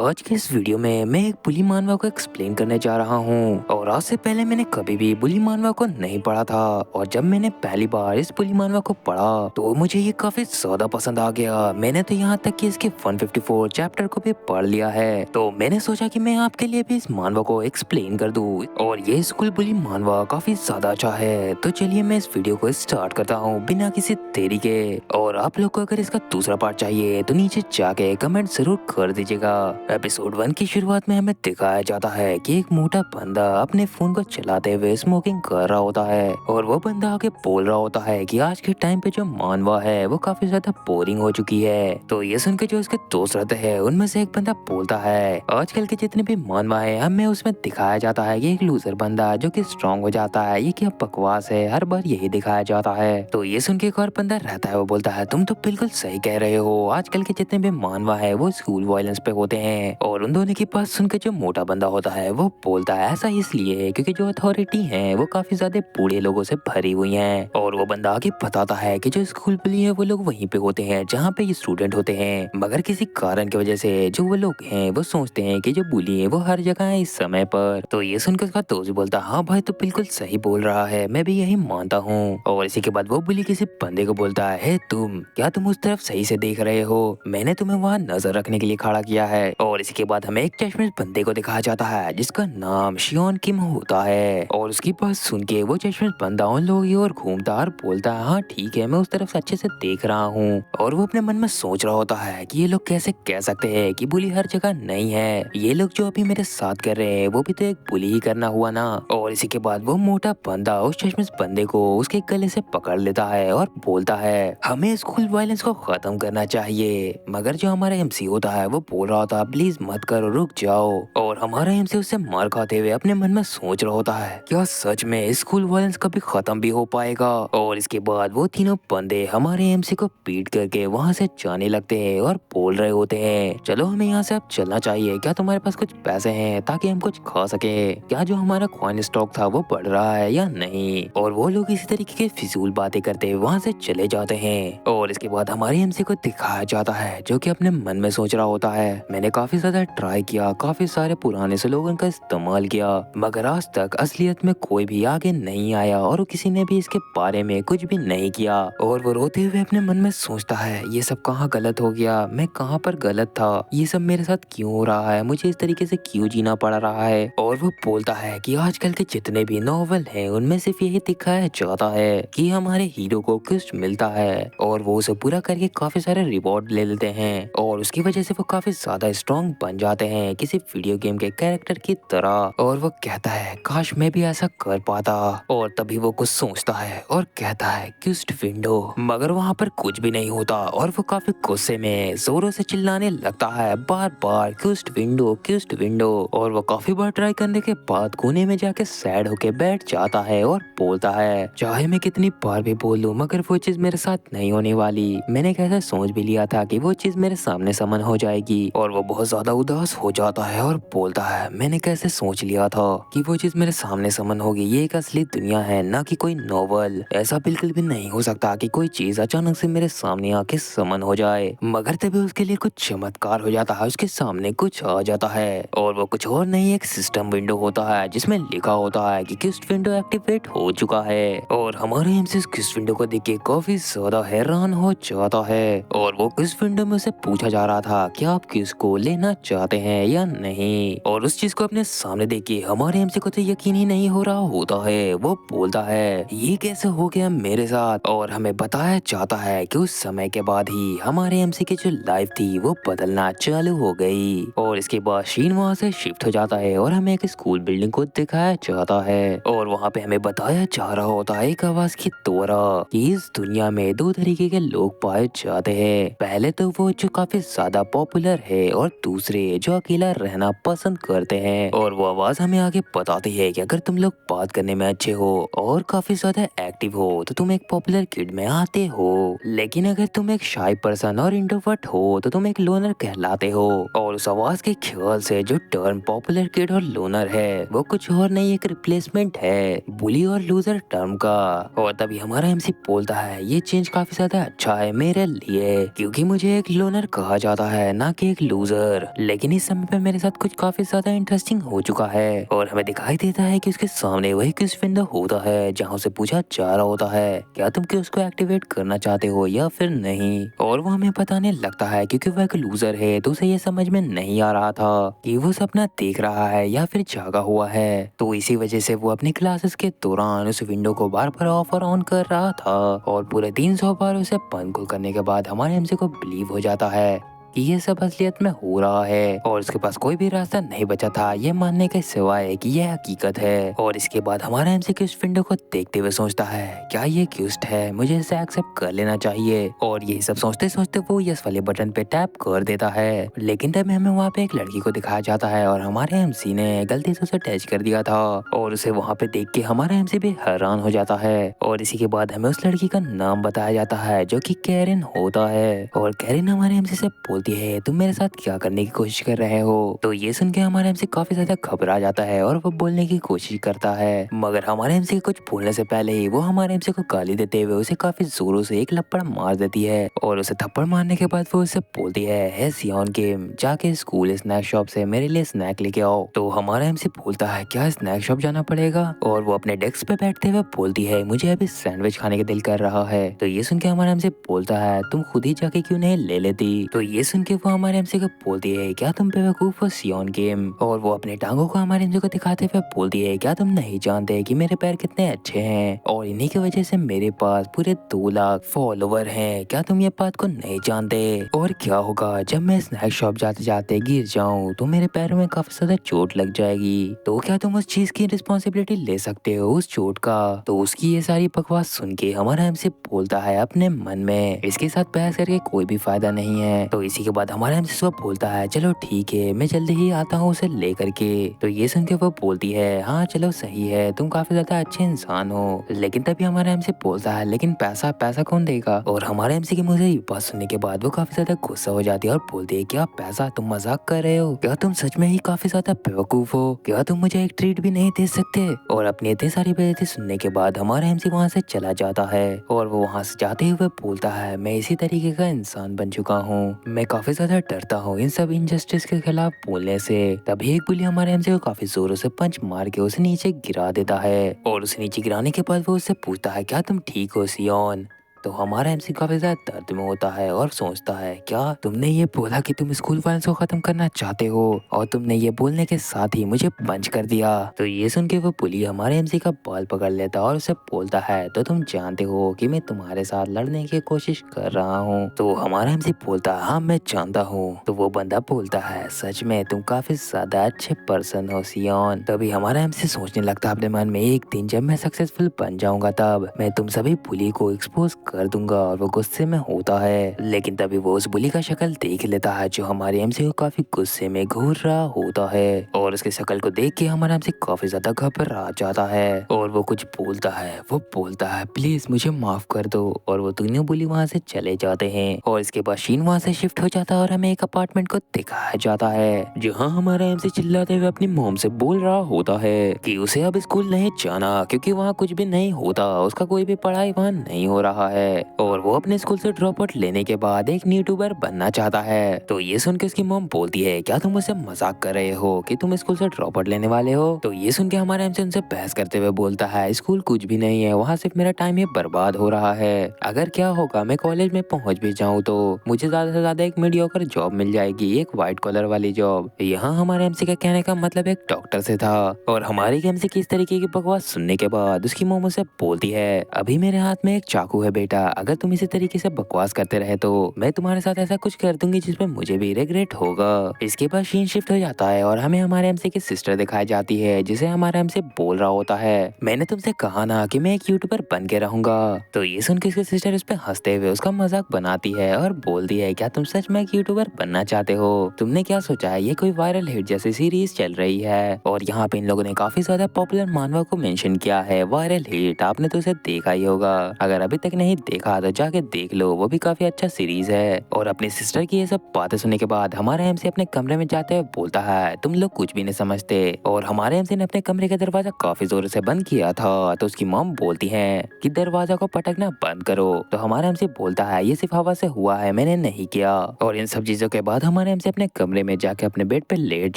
आज के इस वीडियो में मैं एक बुली मानवा को एक्सप्लेन करने जा रहा हूँ और आज से पहले मैंने कभी भी बुली मानवा को नहीं पढ़ा था। और जब मैंने पहली बार इस बुली मानवा को पढ़ा तो मुझे ये काफी ज्यादा पसंद आ गया। मैंने तो यहाँ तक कि इसके 154 चैप्टर को भी पढ़ लिया है। तो मैंने सोचा कि मैं आपके लिए भी इस मानवा को एक्सप्लेन कर दूँ। और ये स्कूल बुली मानवा काफी ज्यादा अच्छा है। तो चलिए मैं इस वीडियो को स्टार्ट करता हूँ बिना किसी देरी के। और आप लोग को अगर इसका दूसरा पार्ट चाहिए तो नीचे जाके कमेंट जरूर कर दीजिएगा। एपिसोड 1 की शुरुआत में हमें दिखाया जाता है कि एक मोटा बंदा अपने फोन को चलाते हुए स्मोकिंग कर रहा होता है और वो बंदा आगे बोल रहा होता है कि आज के टाइम पे जो मानवा है वो काफी ज्यादा बोरिंग हो चुकी है। तो ये सुन के जो उसके दोस्त रहते हैं उनमें से एक बंदा बोलता है आजकल के जितने भी मानवा है हमें उसमें दिखाया जाता है कि एक लूजर बंदा जो कि स्ट्रांग हो जाता है। ये क्या बकवास है, हर बार यही दिखाया जाता है। तो ये सुन के एक और बंदा रहता है वो बोलता है तुम तो बिल्कुल सही कह रहे हो, आजकल के जितने भी मानवा है वो स्कूल वायलेंस पे होते हैं। और उन दोनों की बात सुनकर जो मोटा बंदा होता है वो बोलता है ऐसा इसलिए क्योंकि जो अथॉरिटी है वो काफी ज्यादा बूढ़े लोगों से भरी हुई है। और वो बंदा आगे बताता है कि जो स्कूल बुली है वो लोग वहीं पे होते हैं जहाँ पे ये स्टूडेंट होते हैं, मगर किसी कारण की वजह से जो वो लोग हैं वो सोचते हैं कि जो बुली है वो हर जगह है इस समय पर। तो ये सुनकर उसका दोस्त बोलता हाँ भाई तो बिल्कुल सही बोल रहा है, मैं भी यही मानता हूँ। और इसी के बाद वो बुली किसी बंदे को बोलता है तुम क्या तुम उस तरफ सही से देख रहे हो, मैंने तुम्हें वहाँ नजर रखने के लिए खड़ा किया है। और इसके बाद हमें एक चश्मिश बंदे को दिखाया जाता है जिसका नाम शियोन किम होता है। और उसकी बात सुन के वो चश्मिश बंदा उन लोगों की ओर घूमता और बोलता है हाँ ठीक है मैं उस तरफ से अच्छे से देख रहा हूँ। और वो अपने मन में सोच रहा होता है कि ये लोग कैसे कह सकते हैं कि बुली हर जगह नहीं है, ये लोग जो अभी मेरे साथ कर रहे हैं वो भी तो एक बुली ही करना हुआ ना। और इसी के बाद वो मोटा बंदा उस चश्मिश बंदे को उसके गले से पकड़ लेता है और बोलता है हमें स्कूल वायलेंस को खत्म करना चाहिए। मगर जो हमारा एमसी होता है वो बोल रहा होता प्लीज मत करो रुक जाओ। और हमारा एमसी उससे मार खाते हुए अपने मन में सोच रहा होता है क्या सच में स्कूल वायलेंस कभी खत्म भी हो पाएगा। और इसके बाद वो तीनों बंदे हमारे एमसी को पीट करके वहाँ से जाने लगते हैं और बोल रहे होते हैं चलो हमें यहाँ से अब चलना चाहिए, क्या तुम्हारे पास कुछ पैसे हैं ताकि हम कुछ खा सके, क्या जो हमारा कॉइन स्टॉक था वो बढ़ रहा है या नहीं। और वो लोग इसी तरीके की फिजूल बातें करते हुए वहाँ से चले जाते हैं। और इसके बाद हमारे एमसी को दिखाया जाता है जो कि अपने मन में सोच रहा होता है मैंने काफी ज्यादा ट्राई किया, काफी सारे पुराने स्लोगन का इस्तेमाल किया, मगर आज तक असलियत में कोई भी आगे नहीं आया और किसी ने भी इसके बारे में कुछ भी नहीं किया। और वो रोते हुए अपने मन में सोचता है ये सब कहाँ गलत हो गया, मैं कहाँ पर गलत था, ये सब मेरे साथ क्यों हो रहा है, मुझे इस तरीके से क्यों जीना पड़ रहा है। और वो बोलता है कि आजकल के जितने भी नॉवल हैं उनमें सिर्फ यही दिखाया जाता है कि हमारे हीरो को ट्विस्ट मिलता है और वो उसे पूरा करके काफी सारे रिवॉर्ड ले लेते हैं और उसकी वजह से वो काफी ज्यादा स्ट्रॉन्ग बन जाते हैं किसी वीडियो गेम के कैरेक्टर की तरह। और वो कहता है काश मैं भी ऐसा कर पाता। और तभी वो कुछ सोचता है और कहता है क्विस्ट विंडो, मगर वहाँ पर कुछ भी नहीं होता। और वो काफी गुस्से में जोरों से चिल्लाने लगता है बार बार क्विस्ट विंडो क्विस्ट विंडो। और वो काफी बार ट्राई करने के बाद कोने में जाके सैड होके बैठ जाता है और बोलता है चाहे मैं कितनी बार भी बोल लूं मगर वो चीज मेरे साथ नहीं होने वाली, मैंने कैसे सोच भी लिया था कि वो चीज मेरे सामने समन हो जाएगी। और वो बहुत ज्यादा उदास हो जाता है और बोलता है मैंने कैसे सोच लिया था कि वो चीज मेरे सामने समन होगी, ये एक असली दुनिया है ना कि कोई नॉवल, ऐसा बिल्कुल भी नहीं हो सकता कि कोई चीज अचानक से मेरे सामने आके समन हो जाए। मगर तभी उसके लिए कुछ चमत्कार हो जाता है, उसके सामने कुछ आ जाता है और वो कुछ और नहीं एक सिस्टम विंडो होता है जिसमें लिखा होता है कि क्विस्ट विंडो एक्टिवेट हो चुका है। और हमारे एमसी क्विस्ट विंडो को देख के काफी ज्यादा हैरान हो जाता है और वो क्विस्ट विंडो में से पूछा जा रहा था कि आप किसको लेना चाहते हैं या नहीं। और उस चीज को अपने सामने देख के हमारे एमसी को तो यकीन ही नहीं हो रहा होता है, वो बोलता है ये कैसे हो गया मेरे साथ। और हमें बताया जाता है कि उस समय के बाद ही हमारे एमसी की जो लाइफ थी वो बदलना चालू हो गई। और इसके बाद शीन वहाँ से शिफ्ट हो जाता है और हमें एक स्कूल बिल्डिंग को दिखाया जाता है और वहाँ पे हमें बताया जा रहा होता है एक आवाज की द्वारा कि इस दुनिया में दो तरीके के लोग पाए जाते हैं, पहले तो वो जो काफी ज्यादा पॉपुलर है और दूसरे जो अकेला रहना पसंद करते हैं। और वो आवाज हमें आगे बताती है कि अगर तुम लोग बात करने में अच्छे हो और काफी ज्यादा एक्टिव हो तो तुम एक पॉपुलर किड में आते हो, लेकिन अगर तुम एक शाय पर्सन और इंट्रोवर्ट हो तो तुम एक लोनर कहलाते हो। और उस आवाज के ख्याल से जो टर्म पॉपुलर किड और लोनर है वो कुछ और नहीं एक रिप्लेसमेंट है बुली और लूजर टर्म का। और तभी हमारा एमसी बोलता है ये चेंज काफी ज्यादा अच्छा है मेरे लिए क्योंकि मुझे एक लोनर कहा जाता है ना कि एक लूजर। लूजर। लेकिन इस समय पे मेरे साथ कुछ काफी ज्यादा इंटरेस्टिंग हो चुका है और हमें दिखाई देता है कि उसके सामने वही किस विंडो होता है जहाँ उसे पूछा जा रहा होता है क्या तुम कि उसको एक्टिवेट करना चाहते हो या फिर नहीं। और वो हमें बताने लगता है क्योंकि वो एक लूजर है तो उसे ये समझ में नहीं आ रहा था कि वो सपना देख रहा है या फिर जागा हुआ है। तो इसी वजह से वो अपने क्लासेस के दौरान उस विंडो को बार बार ऑफ और ऑन कर रहा था और पूरे 300 बार उसे बंद करने के बाद हमारे एमसी को बिलीव हो जाता है कि ये सब असलियत में हो रहा है और उसके पास कोई भी रास्ता नहीं बचा था ये मानने के सिवाय कि यह हकीकत है। और इसके बाद हमारा एमसीक्यू उस विंडो को देखते हुए सोचता है क्या ये क्यूस्ट है, मुझे इसे एक्सेप्ट कर लेना चाहिए। और यही सब सोचते सोचते वो यस वाले बटन पे टैप कर देता है। लेकिन तब हमें वहाँ पे एक लड़की को दिखाया जाता है और हमारे एमसी ने गलती से उसे टच कर दिया था और उसे वहाँ पे देख के हमारा एमसी भी हैरान हो जाता है। और इसी के बाद हमें उस लड़की का नाम बताया जाता है जो कि कैरिन होता है। और कैरिन हमारे एमसी से बोलती है तुम मेरे साथ क्या करने की कोशिश कर रहे हो। तो ये सुन के हमारे एमसी काफी ज्यादा घबरा जाता है और वो बोलने की कोशिश करता है मगर हमारे एमसी के कुछ बोलने से पहले ही वो हमारे एमसी को गाली देते हुए उसे काफी जोरों से एक लपड़ मार देती है। और उसे थप्पड़ मारने के बाद वो उसे बोलती है सियोन गेम जाके स्कूल स्नैक शॉप से मेरे लिए स्नैक लेके आओ। तो हमारा एमसी बोलता है क्या स्नैक शॉप जाना पड़ेगा। और वो अपने डेस्क पे बैठते हुए बोलती है मुझे अभी सैंडविच खाने का दिल कर रहा है। तो ये सुन के हमारा एमसी बोलता है तुम खुद ही जाके क्यों नहीं ले लेती। तो ये सुन के वो हमारे एमसी को बोलती है क्या तुम बेवकूफ हो सियोन गेम। और वो अपने टांगों को हमारे एमसी को दिखाते हुए बोलती है क्या तुम नहीं जानते कि मेरे पैर कितने अच्छे हैं और इन्हीं की वजह से मेरे पास पूरे 2 लाख फॉलोवर हैं, क्या तुम ये बात को नहीं जानते। और क्या होगा जब मैं स्नैक शॉप जाते जाते गिर जाऊं तो मेरे पैरों में काफी ज्यादा चोट लग जाएगी, तो क्या तुम उस चीज की रिस्पॉन्सिबिलिटी ले सकते हो उस चोट का। तो उसकी ये सारी बकवास सुन के हमारा एमसी बोलता है अपने मन में इसके साथ बहस करके कोई भी फायदा नहीं है। तो इसी के बाद हमारा एमसी को बोलता है चलो ठीक है मैं जल्दी ही आता हूँ उसे लेकर के। तो ये सुन के वो बोलती है हाँ चलो सही है तुम काफी ज्यादा अच्छे इंसान हो। लेकिन तभी हमारा एमसी बोलता है लेकिन पैसा पैसा कौन देगा। और हमारे एमसी की मुझे ये बात सुनने के बाद वो काफी ज्यादा गुस्सा हो जाती है और बोलती है क्या पैसा, तुम मजाक कर रहे हो क्या, तुम सच में ही काफी ज्यादा बेवकूफ हो, क्या तुम मुझे एक ट्रीट भी नहीं दे सकते। और अपनी इतनी सारी बेइज्जती सुनने के बाद हमारा एमसी वहाँ से चला जाता है और वो वहाँ से जाते हुए बोलता है मैं इसी तरीके का इंसान बन चुका हूँ, मैं काफी ज्यादा डरता हूँ इन सब इनजस्टिस के खिलाफ बोलने से। तभी एक बुली हमारे एमसी को काफी जोरों से पंच मार के उसे नीचे गिरा देता है और उसे नीचे गिराने के बाद वो उससे पूछता है क्या तुम ठीक हो सियोन। तो हमारा एमसी काफी ज्यादा दर्द में होता है और सोचता है क्या तुमने ये बोला कि तुम स्कूल वायलेंस को खत्म करना चाहते हो और तुमने ये बोलने के साथ ही मुझे पंच कर दिया। तो ये सुन के वो पुलिस हमारे एमसी का बाल पकड़ लेता और उसे बोलता है तो तुम जानते हो कि मैं तुम्हारे साथ लड़ने की कोशिश कर रहा हूँ। तो हमारा एमसी बोलता है हाँ मैं जानता हूँ। तो वो बंदा बोलता है सच में तुम काफी ज्यादा अच्छे पर्सन हो सियोन। तभी हमारा एमसी सोचने लगता अपने मन में एक दिन जब मैं सक्सेसफुल बन जाऊंगा तब मैं तुम सभी पुलिस को एक्सपोज कर दूंगा। और वो गुस्से में होता है लेकिन तभी वो उस बुली का शक्ल देख लेता है जो हमारे एमसी को काफी गुस्से में घूर रहा होता है और उसके शक्ल को देख के हमारा एमसी काफी ज्यादा घबरा जाता है और वो कुछ बोलता है, वो बोलता है प्लीज मुझे माफ कर दो। और वो दोनों बुली वहाँ से चले जाते हैं और इसके बाद शीन वहाँ से शिफ्ट हो जाता है और हमें एक अपार्टमेंट को दिखाया जाता है जहाँ हमारा एमसी चिल्लाते हुए अपनी मॉम से बोल रहा होता है कि उसे अब स्कूल नहीं जाना क्योंकि वहाँ कुछ भी नहीं होता, उसका कोई भी पढ़ाई वहाँ नहीं हो रहा है और वो अपने स्कूल से ड्रॉप आउट लेने के बाद एक यूट्यूबर बनना चाहता है। तो ये सुन के उसकी मॉम बोलती है क्या तुम मुझसे मजाक कर रहे हो कि तुम स्कूल से ड्रॉप आउट लेने वाले हो। तो ये सुन के हमारा एमसी उनसे बहस करते हुए बोलता है स्कूल कुछ भी नहीं है, वहाँ सिर्फ मेरा टाइम ही बर्बाद हो रहा है, अगर क्या होगा मैं कॉलेज में पहुंच भी जाऊँ तो मुझे ज्यादा से ज्यादा एक मीडियोकर जॉब मिल जाएगी, एक व्हाइट कॉलर वाली जॉब। यहाँ हमारे एमसी का कहने का मतलब एक डॉक्टर से था और हमारे एमसी की इस तरीके की बकवास सुनने के बाद उसकी मॉम उसे बोलती है अभी मेरे हाथ में एक चाकू है बेटा, अगर तुम इसी तरीके से बकवास करते रहे तो मैं तुम्हारे साथ ऐसा कुछ कर दूंगी जिसमें मुझे भी रिग्रेट होगा। इसके बाद सीन शिफ्ट हो जाता है और हमें हमारे एमसी की सिस्टर दिखाई जाती है जिसे हमारा एमसी बोल रहा होता है मैंने तुमसे कहा ना कि मैं एक यूट्यूबर बन के रहूंगा। तो ये सुन के उसकी सिस्टर उस पर हंसते हुए उसका मजाक बनाती है और बोलती है क्या तुम सच में एक यूट्यूबर बनना चाहते हो, तुमने क्या सोचा है ये कोई वायरल हिट जैसी सीरीज चल रही है। और यहाँ पे इन लोगों ने काफी ज्यादा पॉपुलर मानवा को मेंशन किया है वायरल हिट, आपने तो उसे देखा ही होगा, अगर अभी तक नहीं देखा तो जाके देख लो, वो भी काफी अच्छा सीरीज है। और अपनी सिस्टर की ये सब बातें सुनने के बाद हमारा एमसी अपने कमरे में जाते हुए बोलता है तुम लोग कुछ भी नहीं समझते। और हमारे एमसी ने अपने कमरे का दरवाजा काफी जोर से बंद किया था, तो उसकी मॉम बोलती है कि दरवाजा को पटकना बंद करो। तो हमारा एमसी बोलता है ये सिर्फ हवा से हुआ है, मैंने नहीं किया। और इन सब चीजों के बाद हमारे एमसी अपने कमरे में जाके अपने बेड पे लेट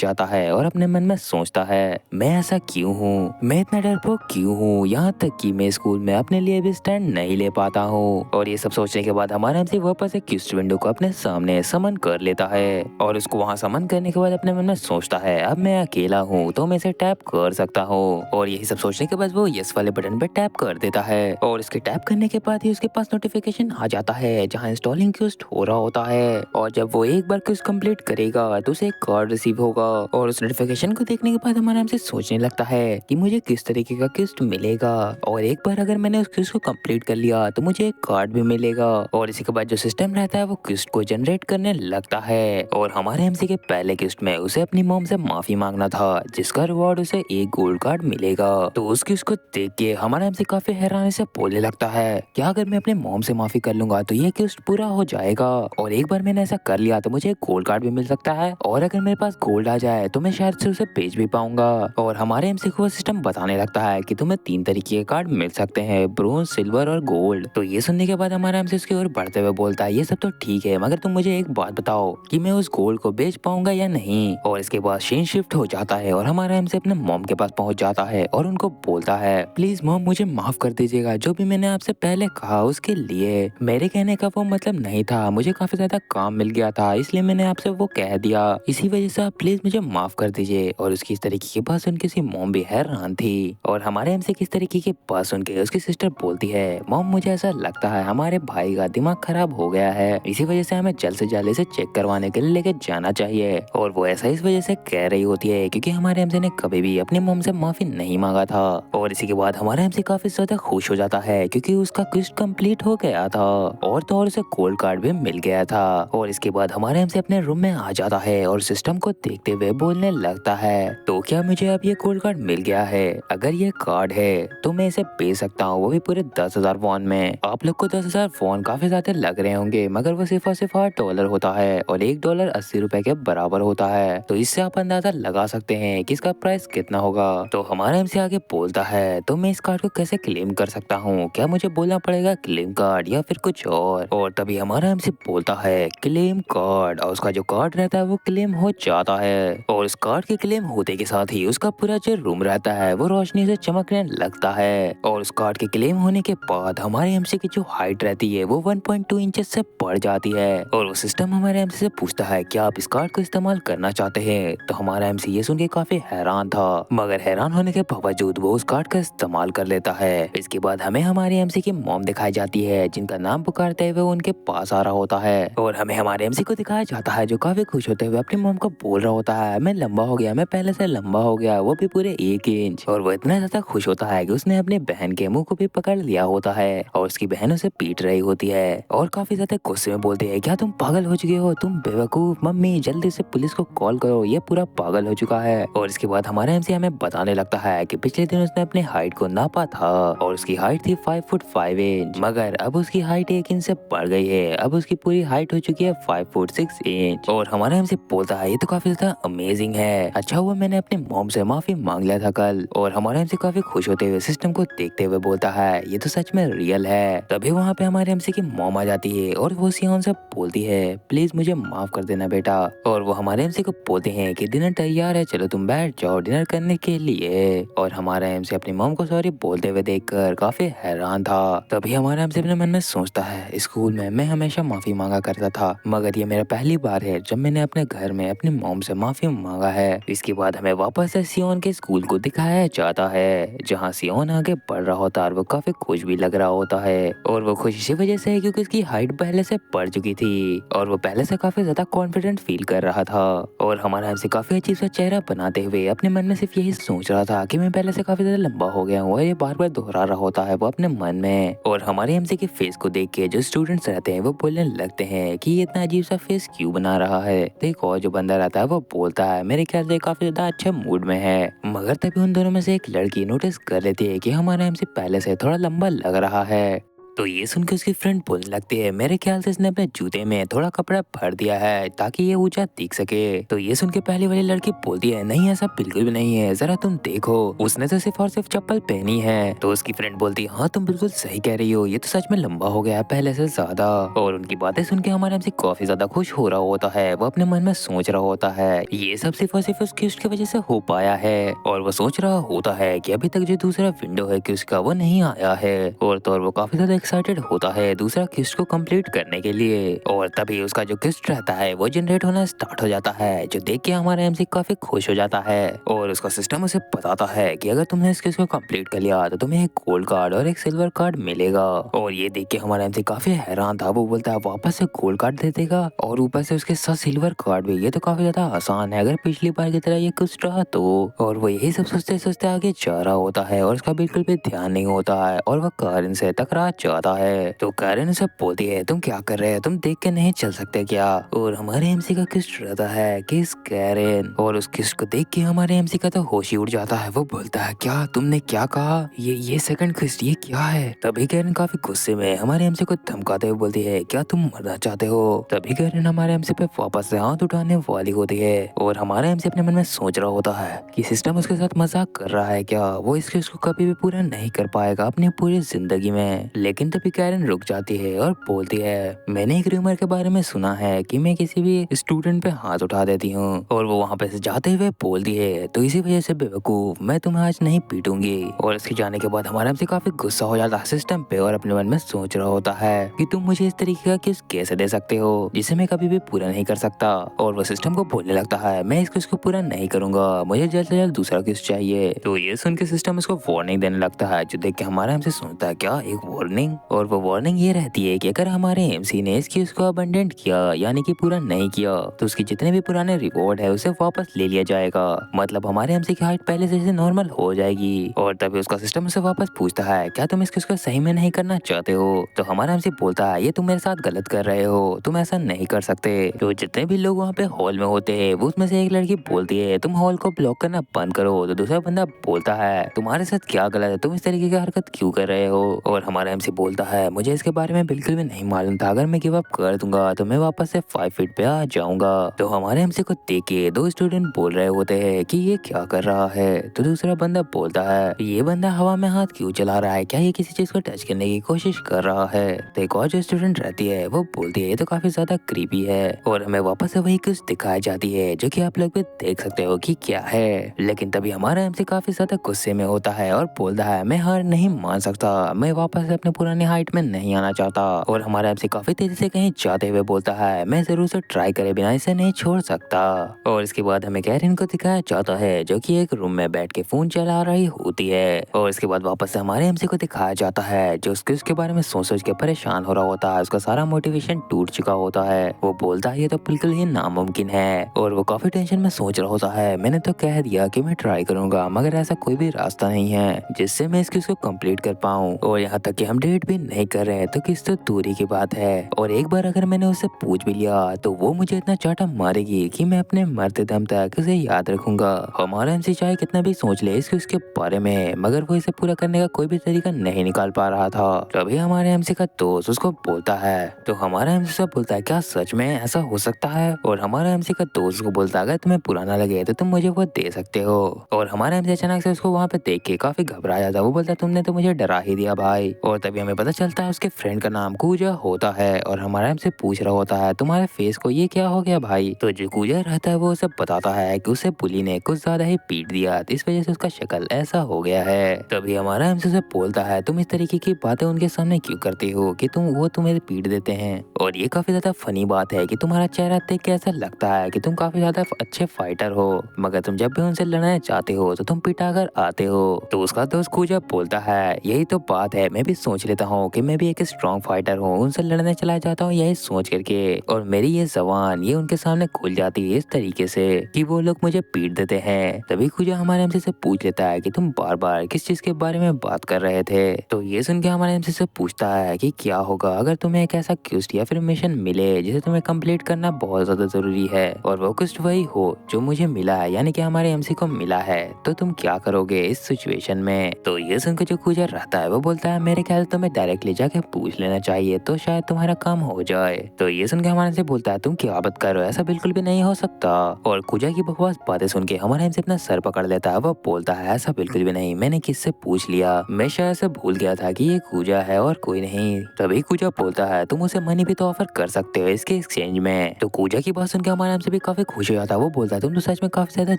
जाता है और अपने मन में सोचता है मैं ऐसा क्यों हूँ, मैं इतना डरपोक क्यों हूँ, यहाँ तक कि मैं स्कूल में अपने लिए भी स्टैंड नहीं ले पाता हूँ। और ये सब सोचने के बाद हमारा एमसी वापस एक किस्ट विंडो को अपने सामने समन कर लेता है। और उसको वहाँ समन करने के बाद अपने मन में सोचता है अब मैं अकेला हूँ तो मैं इसे टैप कर सकता हूँ। और यही सब सोचने के बाद वो यस वाले बटन पे टैप कर देता है। और इसके टैप करने के बाद ही उसके पास नोटिफिकेशन आ जाता है जहाँ इंस्टॉलिंग क्वेस्ट हो रहा होता है। और जब वो एक बार क्वेस्ट कंप्लीट करेगा तो उसे एक कार्ड रिसीव होगा। और उस नोटिफिकेशन को देखने के बाद हमारा हमसे सोचने लगता है कि मुझे किस तरीके का क्वेस्ट मिलेगा। और एक बार अगर मैंने उस क्वेस्ट को कंप्लीट कर लिया तो मुझे एक कार्ड भी मिलेगा। और इसी के बाद जो सिस्टम रहता है वो क्वेस्ट को जनरेट करने लगता है। और हमारे एमसी के पहले क्वेस्ट में उसे अपनी मॉम से माफी मांगना था जिसका रिवॉर्ड उसे एक गोल्ड कार्ड मिलेगा। तो उस क्वेस्ट को देख के हमारा एमसी काफी हैरानी से बोलने लगता है क्या अगर मैं अपने मॉम से माफी कर लूंगा तो ये क्वेस्ट पूरा हो जाएगा। और एक बार मैंने ऐसा कर लिया तो मुझे एक गोल्ड कार्ड भी मिल सकता है। और अगर मेरे पास गोल्ड आ जाए तो मैं शायद से उसे बेच भी पाऊंगा। और हमारे एमसी को वो सिस्टम बताने लगता है कि तुम्हें 3 तरीके के कार्ड मिल सकते हैं, ब्रोंज, सिल्वर और गोल्ड। तो ये सुनने के बाद हमारा एमसी उसकी ओर बढ़ते हुए बोलता है ये सब तो ठीक है मगर तुम मुझे एक बात बताओ कि मैं उस गोल्ड को बेच पाऊंगा या नहीं। और इसके बाद सीन शिफ्ट हो जाता है और हमारा एमसी अपने मॉम के पास पहुंच जाता है और उनको बोलता है प्लीज मॉम मुझे माफ कर दीजिएगा, जो भी मैंने आपसे पहले कहा उसके लिए मेरे कहने का वो मतलब नहीं था, मुझे काफी ज्यादा काम मिल गया था इसलिए मैंने आपसे वो कह दिया, इसी वजह से आप प्लीज मुझे माफ कर दीजिए। और उसकी इस तरीके की बात सुन के उसकी मॉम भी हैरान थी। और हमारे एमसी की इस तरीके की बात सुन के उसकी सिस्टर बोलती है मॉम मुझे ऐसा लगता है हमारे भाई का दिमाग खराब हो गया है, इसी वजह से हमें जल्द से जल्द इसे चेक करवाने के लिए लेके जाना चाहिए। और वो ऐसा इस वजह से कह रही होती है क्योंकि हमारे एमसी ने कभी भी अपनी मॉम से माफी नहीं मांगा था। और इसी के बाद हमारा एमसी काफी ज्यादा खुश हो जाता है क्योंकि उसका क्वेस्ट कंप्लीट हो गया था और तो और उसे गोल्ड कार्ड भी मिल गया था। और इसके बाद हमारा एमसी अपने रूम में आ जाता है और सिस्टम को देखते हुए बोलने लगता है तो क्या मुझे अब ये गोल्ड कार्ड मिल गया है, अगर ये कार्ड है तो मैं इसे बेच सकता हूँ, वो भी पूरे 10,000 वॉन में। आप लोग को 10,000 वॉन काफी ज्यादा लग रहे होंगे मगर वो सिर्फ और सिर्फ $8 होता है और $1 80 रुपए के बराबर होता है। तो इससे आप अंदाजा लगा सकते हैं कि इसका प्राइस कितना होगा। तो हमारा एमसी आगे बोलता है तो मैं इस कार्ड को कैसे क्लेम कर सकता हूँ, क्या मुझे बोलना पड़ेगा क्लेम कार्ड या फिर कुछ और तभी हमारा एमसी बोलता है क्लेम कार्ड। और उसका जो कार्ड रहता है वो क्लेम हो जाता है। और उस कार्ड के क्लेम होते के साथ ही उसका पूरा जो रूम रहता है वो रोशनी से चमकने लगता है। और उस कार्ड के क्लेम होने के बाद हमारे एमसी की जो हाइट रहती है वो 1.2 इंचेस से बढ़ जाती है। और वो सिस्टम हमारे एमसी से पूछता है क्या आप इस कार्ड को इस्तेमाल करना चाहते हैं। तो हमारा एमसी ये सुन के काफी हैरान था मगर हैरान होने के बावजूद वो उस कार्ड का इस्तेमाल कर लेता है। इसके बाद हमें हमारे एमसी की मॉम दिखाई जाती है जिनका नाम पुकारते हुए उनके पास आ रहा होता है। और हमें हमारे एमसी को दिखाया जाता है जो काफी खुश होते हुए अपनी मॉम को बोल रहा होता है मैं लंबा हो गया, मैं पहले से लंबा हो गया, वो भी पूरे 1 इंच। और वो इतना ज्यादा खुश होता है कि उसने अपनी बहन के मुंह को भी पकड़ लिया होता है और उसकी बहन उसे पीट रही होती है और काफी ज्यादा गुस्से में बोलती है क्या तुम पागल हो चुके हो, तुम बेवकूफ, मम्मी जल्दी से पुलिस को कॉल करो, ये पूरा पागल हो चुका है। और इसके बाद हमारा एमसी हमें बताने लगता है कि पिछले दिन उसने अपने हाइट को नापा था और उसकी हाइट थी 5 फुट 5 इंच मगर अब उसकी हाइट 1 इंच से बढ़ गई है, अब उसकी पूरी हाइट हो चुकी है 5 फुट 6 इंच। और हमारा एमसी बोलता है ये तो काफी ज्यादा अमेजिंग है, अच्छा हुआ मैंने अपने मॉम से माफी मांग लिया था कल। और हमारा एमसी काफी खुश होते हुए सिस्टम को देखते हुए बोलता है ये तो सच में रियल है। तभी वहाँ पे हमारे एमसी की मॉम आ जाती है और वो सियोन से बोलती है प्लीज मुझे माफ कर देना बेटा। और वो हमारे एमसी को बोलते हैं कि डिनर तैयार है, चलो तुम बैठ जाओ डिनर करने के लिए। और हमारा एमसी अपनी मॉम को सॉरी बोलते हुए देखकर काफी हैरान था। तभी हमारा एमसी अपने मन में सोचता है स्कूल में मैं हमेशा माफी मांगा करता था मगर ये मेरा पहली बार है जब मैंने अपने घर में अपनी मॉम से माफी मांगा है। इसके बाद हमें वापस से सियोन के स्कूल को दिखाया जाता है जहाँ सियोन आगे बढ़ रहा होता है और वो काफी खुश भी लग रहा होता है। और वो खुश इसी वजह से है क्योंकि उसकी हाइट पहले से बढ़ चुकी थी और वो पहले से काफी ज्यादा कॉन्फिडेंट फील कर रहा था। और हमारा एमसी काफी अजीब सा चेहरा बनाते हुए अपने मन में सिर्फ यही सोच रहा था कि मैं पहले से काफी ज्यादा लंबा हो गया हूँ, ये बार बार दोहरा रहा होता है वो अपने मन में। और हमारे एमसी के फेस को देख के जो स्टूडेंट्स रहते हैं वो बोलने लगते हैं कि ये इतना अजीब सा फेस क्यों बना रहा है। तो एक और जो बंदा रहता है वो बोलता है मेरे ख्याल से काफी ज्यादा अच्छे मूड में है। मगर तभी उन दोनों में से एक लड़की नोटिस कर लेती है कि हमारा एमसी पहले से थोड़ा लंबा लग रहा है। तो ये सुन के उसकी फ्रेंड बोलने लगती है, मेरे ख्याल से इसने अपने जूते में थोड़ा कपड़ा भर दिया है ताकि ये ऊंचा दिख सके। तो ये सुन के पहली वाली लड़की बोलती है, नहीं ऐसा बिल्कुल भी नहीं है, जरा तुम देखो, उसने तो सिर्फ और सिर्फ चप्पल पहनी है। तो उसकी फ्रेंड बोलती है, हाँ तुम बिल्कुल सही कह रही हो, ये तो सच में लंबा हो गया है पहले से ज्यादा। और उनकी बातें सुन के हमारे एमसी काफी ज्यादा खुश हो रहा होता है। वो अपने मन में सोच रहा होता है ये सब सिर्फ और सिर्फ उस किस्ट की वजह से हो पाया है। और वो सोच रहा होता है कि अभी तक जो दूसरा विंडो है किस्ट का वो नहीं आया है। और तो और वो काफी ज्यादा एक्साइटेड होता है दूसरा किस्ट को कंप्लीट करने के लिए। और तभी उसका जो किस्ट रहता है वो जनरेट होना स्टार्ट हो जाता है, जो देख के हमारा एमसी काफी खुश हो जाता है। और उसका सिस्टम उसे बताता है कि अगर तुमने इस किस्ट को कंप्लीट कर लिया तो तुम्हें एक गोल्ड कार्ड और एक सिल्वर कार्ड मिलेगा। और ये देख के हमारा एमसी काफी हैरान था। वो बोलता है वापस से गोल्ड कार्ड दे देगा और ऊपर से उसके साथ सिल्वर कार्ड भी, ये तो काफी ज्यादा आसान है अगर पिछली बार की तरह ये कुछ रहा तो। और वो यही सब सोचते सोचते आगे जा रहा होता है और उसका बिल्कुल भी ध्यान नहीं होता है और वह कारिन से टकरा जाता है। तो कारिन उसे बोलती है, तुम क्या कर रहे हो, तुम देख के नहीं चल सकते क्या। और हमारे एमसी का किस्ट रहता है किस कैरिन। और उस किस्ट को देख के हमारे एमसी का तो होश ही उड़ जाता है। वो बोलता है, क्या तुमने क्या कहा, ये सेकंड किस्ट ये क्या है। तभी कैरिन काफी गुस्से में हमारे एमसी को धमकाते हुए बोलती है, क्या तुम मरना चाहते हो। तभी कैरिन हमारे एमसी पे वापस से हाथ उठाने वाली होती है। और हमारा एमसी अपने मन में सोच रहा होता है कि सिस्टम उसके साथ मजाक कर रहा है क्या, वो इसके उसको कभी भी पूरा नहीं कर पाएगा अपनी पूरी जिंदगी में। लेकिन तभी कैरन रुक जाती है और बोलती है, मैंने एक रूमर के बारे में सुना है कि मैं किसी भी स्टूडेंट पे हाथ उठा देती हूँ। और वो वहाँ पे से जाते हुए बोलती है, तो इसी वजह से बेवकूफ मैं तुम्हें आज नहीं पीटूंगी। और इसके जाने के बाद हमारा एमसी काफी गुस्सा हो जाता है सिस्टम पे और अपने मन में सोच रहा होता है कि तुम मुझे इस तरीके का किस कैसे दे सकते हो जिसे मैं कभी भी पूरा नहीं कर सकता। और वो सिस्टम को बोलने लगता है, मैं इसको पूरा नहीं करूंगा, मुझे जल्द से जल्द दूसरा किस चाहिए। तो ये सुन के सिस्टम उसको वार्निंग देने लगता है, जो देख के हमारा एमसी सुनता है, क्या एक वार्निंग। और वो वार्निंग ये रहती है कि अगर हमारे एमसी ने इस किस को अबंडेंट किया यानी कि पूरा नहीं किया तो उसकी जितने भी पुराने रिवॉर्ड है उसे वापस ले लिया जाएगा। मतलब हमारे एमसी की हाइट पहले से नॉर्मल हो जाएगी। और तभी उसका सिस्टम उसे वापस पूछता है, क्या तुम इस किस को सही में नहीं करना चाहते हो। तो हमारा एमसी बोलता है, ये तुम मेरे साथ गलत कर रहे हो, तुम ऐसा नहीं कर सकते। तो जितने भी लोग वहाँ पे हॉल में होते हैं वो उसमें से एक लड़की बोलती है, तुम हॉल को ब्लॉक करना बंद करो। तो दूसरा बंदा बोलता है, तुम्हारे साथ क्या गलत है, तुम इस तरीके की हरकत क्यों कर रहे हो। और हमारा एमसी बोलता है, मुझे इसके बारे में बिल्कुल भी नहीं मालूम था, अगर मैं गिव अप कर दूंगा तो मैं वापस से 5 फीट पे आ जाऊंगा। तो हमारे एमसी को देख के दो स्टूडेंट बोल रहे होते हैं कि ये क्या कर रहा है। तो दूसरा बंदा बोलता है, ये बंदा हवा में हाथ क्यों चला रहा है, क्या ये किसी चीज को टच करने की कोशिश कर रहा है। तो एक और जो स्टूडेंट रहती है वो बोलती है, ये तो काफी ज्यादा क्रीपी है। और हमें वापस से वही कुछ दिखाई जाती है जो कि आप लोग भी देख सकते हो कि क्या है। लेकिन तभी हमारा एमसी काफी ज्यादा गुस्से में होता है और बोलता है, मैं हार नहीं मान सकता, मैं वापस अपने पुराने हाइट में नहीं आना चाहता। और हमारा एमसी काफी तेजी से कहीं जाते हुए बोलता है, मैं जरूर से ट्राई करे बिना इसे नहीं छोड़ सकता। और इसके बाद हमें कैरिन को दिखाया जाता है जो कि एक रूम में बैठ के फोन चला रही होती है। और इसके बाद वापस से हमारे एमसी को दिखाया जाता है जो उसके बारे में सोच सोच के परेशान हो रहा होता है, उसका सारा मोटिवेशन टूट चुका होता है। वो बोलता है, ये तो बिल्कुल ही नामुमकिन है। और वो काफी टेंशन में सोच रहा होता है, मैंने तो कह दिया कि मैं ट्राई करूंगा मगर ऐसा कोई भी रास्ता नहीं है जिससे मैं इसको कंप्लीट कर पाऊँ। और यहाँ तक कि हम डेट भी नहीं कर रहे हैं तो किस तो दूरी की बात है। और एक बार अगर मैंने उससे पूछ भी लिया तो वो मुझे इतना चाटा मारेगी कि मैं अपने मरते दम तक उसे याद रखूंगा। हमारा एमसी चाहे कितना भी सोच ले इसके बारे में मगर वो इसे पूरा करने का कोई भी तरीका नहीं निकाल पा रहा था। तभी हमारे एमसी का दोस्त उसको बोलता है, तो हमारा एमसी से बोलता है, क्या सच में ऐसा हो सकता है। और हमारा एमसी का दोस्त को बोलता है, अगर तुम्हें पुराना लगे तो तुम मुझे वो दे सकते हो। और हमारा एमसी अचानक से उसको वहाँ पे देख के काफी घबरा जाता है। वो बोलता है, तुमने तो मुझे डरा ही दिया भाई। और तभी हमें पता चलता है उसके फ्रेंड का नाम कूजा होता है। और हमारा एमसी पूछ रहा होता है, तुम्हारे फेस को ये क्या हो गया भाई। तो जो कूजा रहता है वो उसे बताता है कि उसे पुली ने कुछ ज्यादा ही पीट दिया, तो इस वजह से उसका शक्ल ऐसा हो गया है। तभी हमारा एमसी से बोलता है, तुम इस तरीके की बातें उनके सामने क्यों करते हो कि वो तुम्हें पीट देते हैं। और ये काफी ज्यादा फनी बात है कि तुम्हारा चेहरा देख के ऐसा लगता है कि तुम काफी ज्यादा अच्छे फाइटर हो, मगर तुम जब भी उनसे लड़ना चाहते हो तो तुम पिटा कर आते हो। तो उसका दोस्त कूजा बोलता है, यही तो बात है, मैं भी सोच लेता हूँ कि मैं भी एक स्ट्रॉन्ग फाइटर हूँ, उनसे लड़ने चला जाता हूँ यही सोच करके। और मेरी ये जबान ये उनके सामने खुल जाती है इस तरीके से कि वो लोग मुझे पीट देते हैं। तभी कूजा हमारे एमसी से पूछ लेता है कि तुम बार बार किस चीज के बारे में बात कर रहे थे। तो ये सुन के हमारे एमसी से पूछता है कि क्या होगा अगर तुम्हें एक ऐसा क्वेस्ट या फिर मिशन मिले जिसे तुम्हें कंप्लीट करना बहुत ज्यादा जरूरी है और वो क्वेस्ट वही हो जो मुझे मिला है यानी कि हमारे एमसी को मिला है, तो तुम क्या करोगे इस सिचुएशन में। तो ये सुनकर जो कूजा रहता है वो बोलता है, मेरे ख्याल तो मैं हमें डायरेक्टली जाके पूछ लेना चाहिए, तो शायद तुम्हारा काम हो जाए। तो ये सुन के हमारे से बोलता है तुम क्या बात कर रहे हो, ऐसा बिल्कुल भी नहीं हो सकता। और कुजा की बकवास बातें सुन के हमारे से अपना सर पकड़ लेता है। वो बोलता है ऐसा बिल्कुल भी नहीं, मैंने किससे पूछ लिया, मैं शायद से भूल गया था कि ये कुजा है और कोई नहीं। तभी कुजा बोलता है तुम उसे मनी भी तो ऑफर कर सकते हो इसके एक्सचेंज में। तो कुजा की बात सुन के हमारे से भी काफी खुश हो जाता है। वो बोलता है तुम तो सच में काफी ज्यादा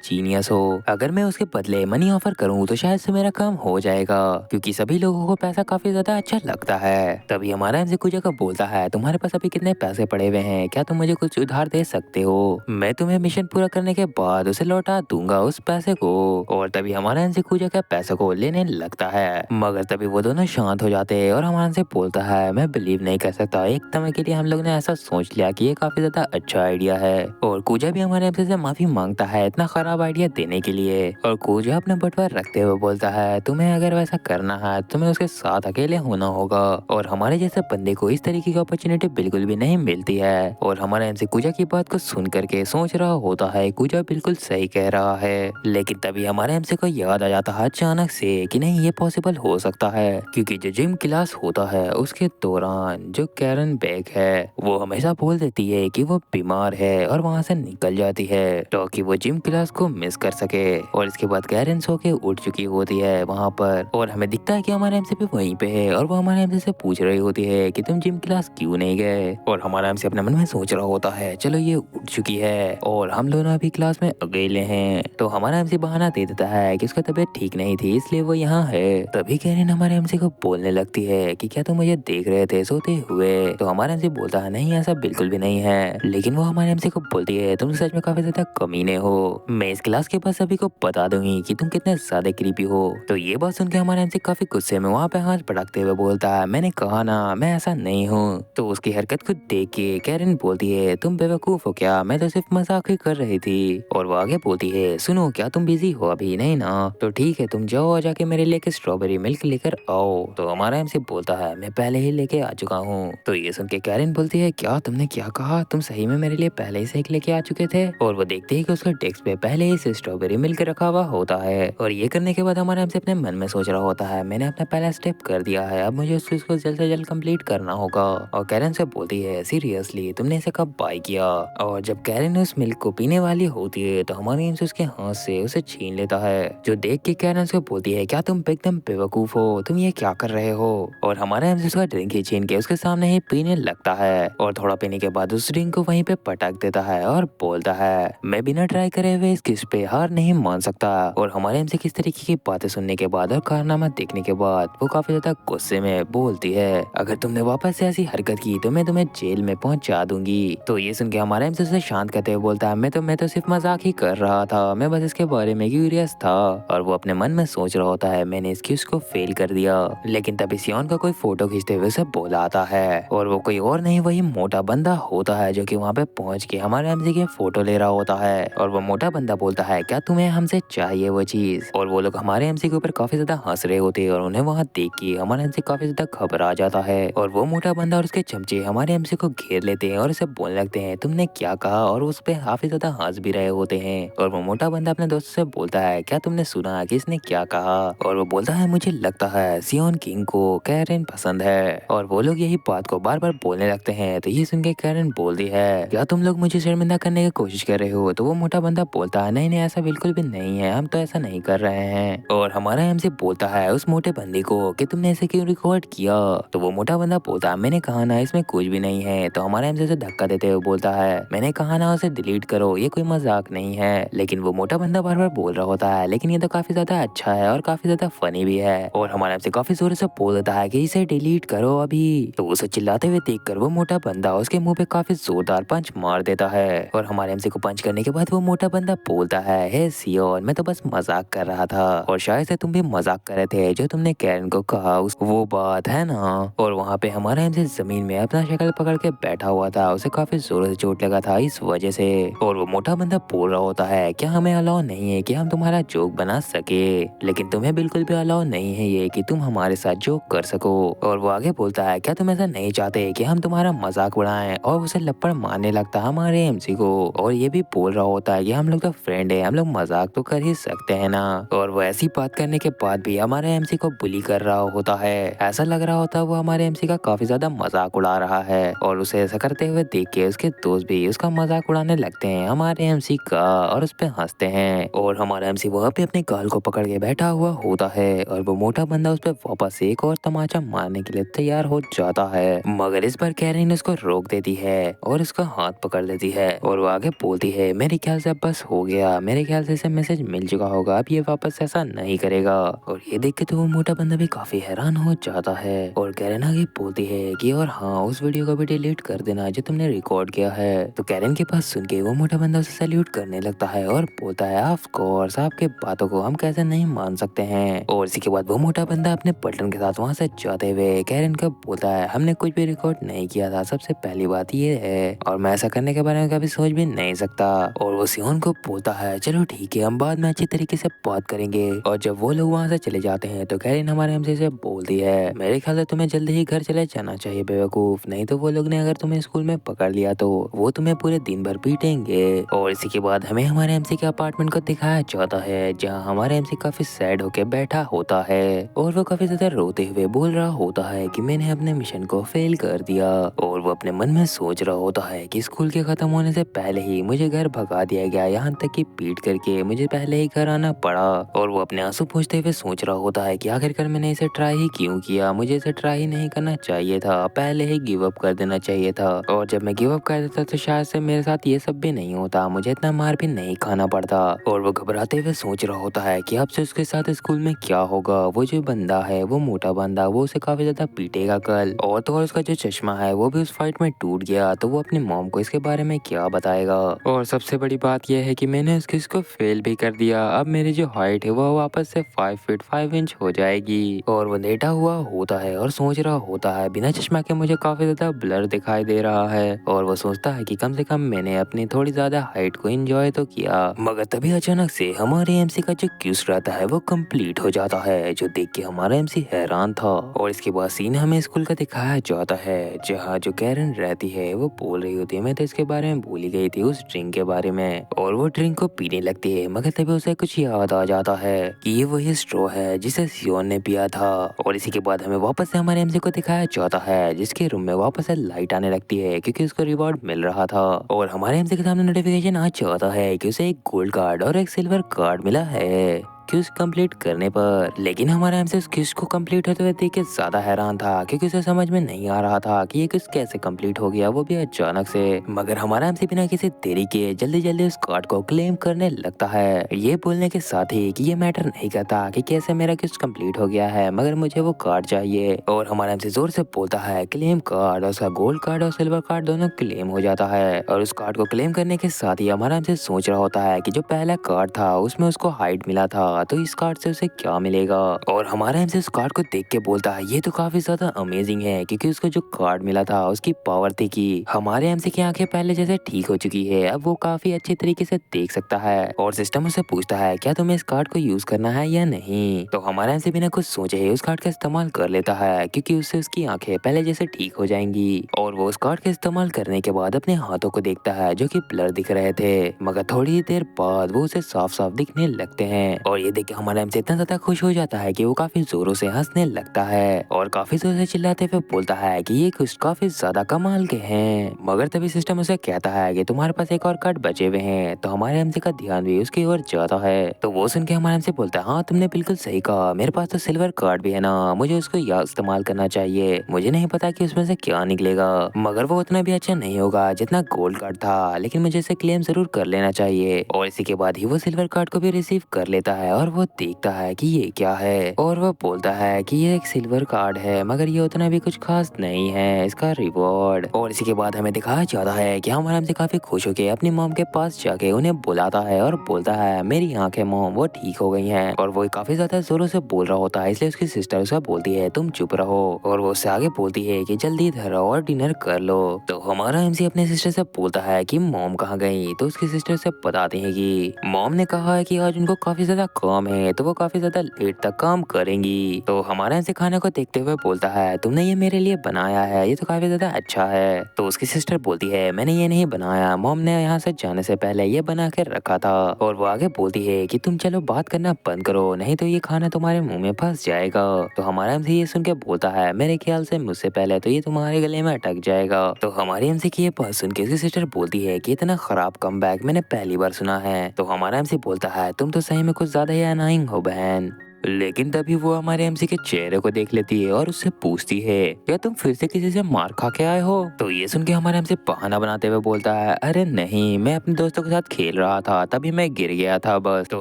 जीनियस हो, अगर मैं उसके बदले मनी ऑफर करूँ तो शायद से मेरा काम हो जाएगा, क्योंकि सभी लोगों को पैसा काफी ज्यादा अच्छा लगता है। तभी हमारा एमसी कुजा का बोलता है तुम्हारे पास अभी कितने पैसे पड़े हुए हैं, क्या तुम मुझे कुछ उधार दे सकते हो, मैं तुम्हें मिशन पूरा करने के बाद उसे लौटा दूंगा उस पैसे को। और तभी हमारा एमसी कुजा के पैसे को लेने लगता है, मगर तभी वो दोनों शांत हो जाते हैं और हमारा से बोलता है मैं बिलीव नहीं कर सकता, एक समय के लिए हम लोग ने ऐसा सोच लिया कि ये काफी ज्यादा अच्छा आइडिया है। और कुजा भी हमारे एमसी से माफी मांगता है इतना खराब आइडिया देने के लिए। और कुजा अपना बटवा रखते हुए बोलता है तुम्हें अगर वैसा करना है तुम्हें उसके साथ अकेले होना होगा, और हमारे जैसे बंदे को इस तरीके की अपॉर्चुनिटी बिल्कुल भी नहीं मिलती है। और हमारा एमसी कुजा की बात को सुन करके सोच रहा होता है कुजा बिल्कुल सही कह रहा है, लेकिन तभी हमारे एमसी को याद आ जाता है अचानक से कि नहीं ये पॉसिबल हो सकता है, क्योंकि जो जिम क्लास होता है उसके दौरान जो कैरन बेक है वो हमेशा बोल देती है कि वो बीमार है और वहाँ से निकल जाती है ताकि वो जिम क्लास को मिस कर सके। और इसके बाद कैरन सो के उठ चुकी होती है वहाँ पर, और हमें दिखता है कि हमारा एमसी भी वहीं पे है और वो हमारे एमसी से पूछ रही होती है कि तुम जिम क्लास क्यों नहीं गए। और हमारा एमसी अपने मन में सोच रहा होता है चलो ये उठ चुकी है और हम दोनों अभी क्लास में अकेले हैं। तो हमारा एमसी बहाना दे देता है कि उसका तबीयत ठीक नहीं थी इसलिए वो यहाँ है। तभी कैरन हमारे एमसी को बोलने लगती है कि क्या तुम मुझे देख रहे थे सोते हुए। तो हमारा एमसी बोलता है नहीं ऐसा बिल्कुल भी नहीं है, लेकिन वो हमारे एमसी को बोलती है तुम सच में काफी ज्यादा कमीने हो, मैं इस क्लास के बाद सभी को बता दूंगी कि तुम कितने ज्यादा क्रीपी हो। तो ये बात सुन के हमारा एमसी काफी गुस्से में वहाँ पे हाथ पटकते हुए बोलता है मैंने कहा ना मैं ऐसा नहीं हूँ। तो उसकी हरकत को देख के कैरन बोलती है तुम बेवकूफ हो क्या, मैं तो सिर्फ मजाक ही कर रही थी। और वो आगे बोलती है सुनो क्या तुम बिजी हो अभी, नहीं ना, तो ठीक है तुम जाओ और जाके मेरे लिए स्ट्रॉबेरी मिल्क लेकर आओ। तो हमारा एमसी बोलता है मैं पहले ही लेके आ चुका हूँ। तो ये सुन के कैरन बोलती है क्या तुमने क्या कहा, तुम सही में मेरे लिए पहले ही से एक लेके आ चुके थे। और वो देखते ही कि उसका डेस्क पे पहले ही से स्ट्रॉबेरी मिल्क रखा हुआ होता है। और ये करने के बाद हमारा एमसी अपने मन में सोच रहा होता है मैंने अपना पहला स्टेप कर दिया है, अब मुझे उस चीज को जल्द से जल्द कंप्लीट करना होगा। और कैरन से बोलती है सीरियसली तुमने इसे कब बाय किया। और जब कैरन उस मिल्क को पीने वाली होती है तो हमारे एमसी उसके हाथ से उसे छीन लेता है, जो देख के कैरन से बोलती है क्या तुम एकदम बेवकूफ हो, तुम ये क्या कर रहे हो। और हमारा एमसी उसका ड्रिंक ही छीन के उसके सामने ही पीने लगता है, और थोड़ा पीने के बाद उस ड्रिंक को वहीं पे पटक देता है और बोलता है मैं बिना ट्राई करे हुए इस किस पे हार नहीं मान सकता। और हमारे एमसी किस तरीके की बातें सुनने के बाद और कारनामा देखने के बाद वो काफी ज्यादा गुस्से में बोलती है अगर तुमने वापस से ऐसी हरकत की तो मैं तुम्हें जेल में पहुंचा दूंगी। तो ये सुन के हमारा एमसी उसे शांत करते हुए बोलता है मैं तो सिर्फ मजाक ही कर रहा था, मैं बस इसके बारे में क्यूरियस था। और वो अपने मन में सोच रहा होता है मैंने इसकी उसको फेल कर दिया। लेकिन तभी सियोन का कोई फोटो खींचते हुए उसे बोला आता है, और वो कोई और नहीं वही मोटा बंदा होता है जो कि वहाँ पे पहुंच के हमारे एमसी के फोटो ले रहा होता है। और वो मोटा बंदा बोलता है क्या तुम्हें हमसे चाहिए वो चीज। और वो लोग हमारे एमसी के ऊपर काफी ज्यादा हंस रहे होते हैं और उन्हें वहाँ देख के हमारा एमसी काफी ज्यादा घबरा जाता है। और वो मोटा बंदा और उसके चमचे हमारे एमसी को घेर लेते हैं और उसे बोलने लगते हैं तुमने क्या कहा, और उस पे काफी ज्यादा हंस भी रहे होते हैं। और वो मोटा बंदा अपने दोस्त से बोलता है क्या तुमने सुना कि इसने क्या कहा। और वो बोलता है मुझे लगता है सियोन किंग को कैरन पसंद है। और वो लोग यही बात को बार बार बोलने लगते हैं। तो ये सुन के कैरन बोलती है क्या तुम लोग मुझे शर्मिंदा करने की कोशिश कर रहे हो। तो वो मोटा बंदा बोलता है नहीं नहीं ऐसा बिल्कुल भी नहीं है, हम तो ऐसा नहीं कर रहे हैं। और हमारा एमसी बोलता है उस मोटे बंदे को कि तुमने इसे क्यों रिकॉर्ड किया। तो वो मोटा बंदा बोलता है मैंने कहा ना इसमें कुछ भी नहीं है। तो हमारा एमसी उसे धक्का देते हुए बोलता है मैंने कहा ना उसे डिलीट करो, ये कोई मजाक नहीं है। लेकिन वो मोटा बंदा बार बार बोल रहा होता है लेकिन ये तो काफी ज्यादा अच्छा है और काफी ज्यादा फनी भी है। और हमारा एमसी काफी जोर से बोल देता है कि इसे डिलीट करो अभी। तो उसे चिल्लाते हुए देखकर वो मोटा बंदा उसके मुंह पे काफी जोरदार पंच मार देता है। और हमारे एमसी को पंच करने के बाद वो मोटा बंदा बोलता है हे सियोन मैं तो बस मजाक कर रहा था, और शायद से तुम भी मजाक कर रहे थे जो तुमने कैरन को कहा वो बात है ना। और वहाँ पे हमारा एमसी जमीन में अपना शक्ल पकड़ के बैठा हुआ था, उसे काफी जोर से चोट लगा था इस वजह से। और वो मोटा बंदा बोल रहा होता है क्या हमें अलाउ नहीं है कि हम तुम्हारा जोक बना सके, लेकिन तुम्हें बिल्कुल भी अलाउ नहीं है ये कि तुम हमारे साथ जोक कर सको। और वो आगे बोलता है क्या तुम ऐसा नहीं चाहते कि हम तुम्हारा मजाक उड़ाएं। और उसे लपड़ मारने लगता है हमारे एमसी को, और ये भी बोल रहा होता है कि हम लोग तो फ्रेंड है, हम लोग मजाक तो कर ही सकते हैं ना। और वो ऐसी बात करने के बाद भी हमारे एमसी को बुली कर रहा होता है। ऐसा लग रहा होता है वो हमारे एमसी का काफी ज्यादा मजाक उड़ा रहा है और उसे ऐसा करते हुए देख के उसके दोस्त भी उसका मजाक उड़ाने लगते हैं हमारे एमसी का और उस पे हंसते हैं। और हमारा एमसी वहाँ पे अपने गाल को पकड़ के बैठा हुआ होता है और वो मोटा बंदा उस पे वापस एक और तमाचा मारने के लिए तैयार हो जाता है, मगर इस बार कैरन उसको रोक देती है और उसका हाथ पकड़ लेती है और वो आगे बोलती है मेरे ख्याल से अब बस हो गया, मेरे ख्याल से इसे मैसेज मिल चुका होगा, अब ये वापस ऐसा नहीं करेगा। और ये देख के तो वो मोटा बंदा भी काफी हैरान हो जाता है और कैरन आगे बोलती है कि और हाँ उस वीडियो को भी डिलीट कर देना जो तुमने रिकॉर्ड किया है। तो कैरन के पास सुन के वो मोटा बंदा उसे सैल्यूट करने लगता है और बोलता है ऑफ कोर्स आपके बातों को हम कैसे नहीं मान सकते हैं। और इसी के बाद वो मोटा बंदा अपने पलटन के साथ वहाँ से जाते हुए कैरन को बोलता है हमने कुछ भी रिकॉर्ड नहीं किया था, सबसे पहली बात ये है और मैं ऐसा करने के बारे में कभी सोच भी नहीं सकता। और वो सियोन को बोलता है चलो ठीक है हम बाद में अच्छी तरीके से बात करेंगे। और जब वो लोग वहाँ से चले जाते हैं तो कैरन हमारे एमसी से बोलती है मेरे ख्याल से तुम्हें जल्दी ही घर चले जाना चाहिए बेवकूफ, नहीं तो वो लोग ने अगर तुम्हें स्कूल में पकड़ लिया तो वो तुम्हें पूरे दिन भर पीटेंगे। और इसी के बाद हमें हमारे एमसी के अपार्टमेंट को दिखाया जाता है जहाँ हमारा एमसी काफी सैड होके बैठा होता है और वो काफी ज्यादा रोते हुए बोल रहा होता है कि मैंने अपने मिशन को फेल कर दिया। और वो अपने मन में सोच रहा होता है कि स्कूल के खत्म होने से पहले ही मुझे घर भगा दिया गया, यहाँ तक कि पीट करके मुझे पहले ही घर आना पड़ा। और वो अपने आंसू पोंछते हुए सोच रहा होता है कि आखिरकार मैंने इसे ट्राई ही क्यों किया, मुझे इसे ट्राई ही नहीं करना चाहिए था, पहले ही गिव अप कर देना चाहिए था। और जब मैं गिव अप कर देता तो शायद से मेरे साथ ये सब भी नहीं होता, मुझे इतना मार भी नहीं खाना पड़ता। और वो घबराते हुए सोच रहा होता है कि अब से उसके साथ स्कूल में क्या होगा, वो जो बंदा है वो मोटा बंदा वो उसे काफी ज्यादा पीटेगा कल। और तो और उसका जो चश्मा है वो भी उस फाइट में टूट गया तो वो अपनी मॉम को इसके बारे में क्या बताएगा। और सबसे बड़ी बात यह है कि मैंने उसके इसको फेल भी कर दिया, अब मेरी जो हाइट है वो वापस से 5 फीट 5 इंच हो जाएगी। और वो लेटा हुआ होता है और सोच रहा होता है बिना चश्मा के मुझे काफी ज्यादा ब्लर दिखाई दे रहा है। और वो सोचता है कि कम से कम मैंने अपनी थोड़ी ज्यादा हाइट को एंजॉय तो किया। मगर तभी अचानक से हमारे एमसी का जो क्यूज रहता है वो कंप्लीट हो जाता है जो देख के हमारा एमसी हैरान था। और इसके बाद सीन हमें स्कूल का दिखाया जाता है जहाँ जो कैरन रहती है वो बोल रही होती है मैं तो इसके बारे में भूल ही गई थी उस ड्रिंक के बारे में। और वो ड्रिंक को पीने लगती है मगर तभी उसे कुछ याद आ जाता है कि ये वही स्ट्रॉ है जिसे सियोन ने पिया था। और इसी के बाद हमें वापस से हमारे एमसी को दिखाया जाता है जिसके रूम में वापस से लाइट आने लगती है क्योंकि उसको रिवॉर्ड मिल रहा था। और हमारे एमसी के सामने नोटिफिकेशन आ जाता है कि उसे एक गोल्ड कार्ड और एक सिल्वर कार्ड मिला है क्यूज कंप्लीट करने पर। लेकिन हमारा एमसी उस क्यूज को कंप्लीट होते हुए देख के ज्यादा हैरान था क्योंकि उसे समझ में नहीं आ रहा था कि ये क्यूज कैसे कंप्लीट हो गया, वो भी अचानक से। मगर हमारा एमसी बिना किसी देरी के जल्दी जल्दी उस कार्ड को क्लेम करने लगता है, ये बोलने के साथ ही कि ये मैटर नहीं करता कि कैसे मेरा क्यूज कंप्लीट हो गया है मगर मुझे वो कार्ड चाहिए। और हमारा एमसी जोर से बोलता है क्लेम कार्ड और उसका गोल्ड कार्ड और सिल्वर कार्ड दोनों क्लेम हो जाता है। और उस कार्ड को क्लेम करने के साथ ही हमारा एमसी सोच रहा होता है कि जो पहला कार्ड था उसमें उसको हाइट मिला था तो इस कार्ड से उसे क्या मिलेगा। और हमारा एमसी उस कार्ड को देख के बोलता है ये तो काफी ज्यादा अमेजिंग है क्योंकि उसको जो कार्ड मिला था उसकी पावर थी कि हमारे एमसी की आंखें पहले जैसे ठीक हो चुकी है, अब वो काफी अच्छे तरीके से देख सकता है। और सिस्टम उसे पूछता है क्या तुम्हें इस कार्ड को यूज करना है या नहीं। तो हमारा एमसी बिना कुछ सोचे ही उस कार्ड का इस्तेमाल कर लेता है क्योंकि उससे उसकी आंखें पहले जैसे ठीक हो जाएंगी। और वो उस कार्ड का इस्तेमाल करने के बाद अपने हाथों को देखता है जो कि ब्लर दिख रहे थे मगर थोड़ी देर बाद वो उसे साफ साफ दिखने लगते हैं। और ये देख के हमारा एमसी इतना ज्यादा खुश हो जाता है कि वो काफी जोरों से हंसने लगता है और काफी जोर से चिल्लाते हुए बोलता है कि ये कुछ काफी ज्यादा कमाल के हैं। मगर तभी सिस्टम उसे कहता है कि तुम्हारे पास एक और कार्ड बचे हुए हैं। तो हमारे एमसी का ध्यान भी उसकी ओर जाता है तो वो सुन के हमारे एमसी बोलता है हाँ तुमने बिल्कुल सही कहा, मेरे पास तो सिल्वर कार्ड भी है ना, मुझे उसको इस्तेमाल करना चाहिए, मुझे नहीं पता कि उसमें से क्या निकलेगा मगर वो उतना भी अच्छा नहीं होगा जितना गोल्ड कार्ड था, लेकिन मुझे इसे क्लेम जरूर कर लेना चाहिए। और इसी के बाद ही वो सिल्वर कार्ड को भी रिसीव कर लेता है और वो देखता है कि ये क्या है और वो बोलता है कि ये एक सिल्वर कार्ड है मगर ये उतना भी कुछ खास नहीं है इसका रिवॉर्ड। और इसी के बाद हमें दिखाया जाता है कि हमारा एमसी काफी खुश होकर अपनी मॉम के पास जाके उन्हें बुलाता है और बोलता है मेरी आंखें मॉम वो ठीक हो गई हैं। और वो काफी ज्यादा जोरों से बोल रहा होता है इसलिए उसकी सिस्टर उसे बोलती है तुम चुप रहो। और वो उससे आगे बोलती है कि जल्दी इधर आओ और डिनर कर लो। तो हमारा एमसी अपने सिस्टर से बोलता है कि मॉम कहाँ गई। तो उसकी सिस्टर से बताते हैं कि मॉम ने कहा है कि आज उनको काफी ज्यादा काम है तो वो काफी ज्यादा लेट तक काम करेंगी। तो हमारा एमसी खाने को देखते हुए बोलता है तुमने ये मेरे लिए बनाया है, ये तो काफी ज्यादा अच्छा है। तो उसकी सिस्टर बोलती है मैंने ये नहीं बनाया, मॉम ने यहाँ से जाने से पहले ये बना के रखा था। और वो आगे बोलती है कि तुम चलो बात करना बंद करो, नहीं तो ये खाना तुम्हारे मुंह में फंस जाएगा। तो हमारा एमसी ये सुन के बोलता है मेरे ख्याल से मुझसे पहले तो ये तुम्हारे गले में अटक जाएगा। तो हमारी एमसी की ये बात सुन के उसकी सिस्टर बोलती है कि इतना खराब कमबैक मैंने पहली बार सुना है। तो हमारा एमसी बोलता है तुम तो सही में कुछ ज्यादा ही अनाइंग हो बहन। लेकिन तभी वो हमारे एमसी के चेहरे को देख लेती है और उससे पूछती है क्या तुम फिर से किसी से मार खा के आए हो। तो ये सुन के हमारे एमसी बहाना बनाते हुए बोलता है अरे नहीं, मैं अपने दोस्तों के साथ खेल रहा था तभी मैं गिर गया था बस। तो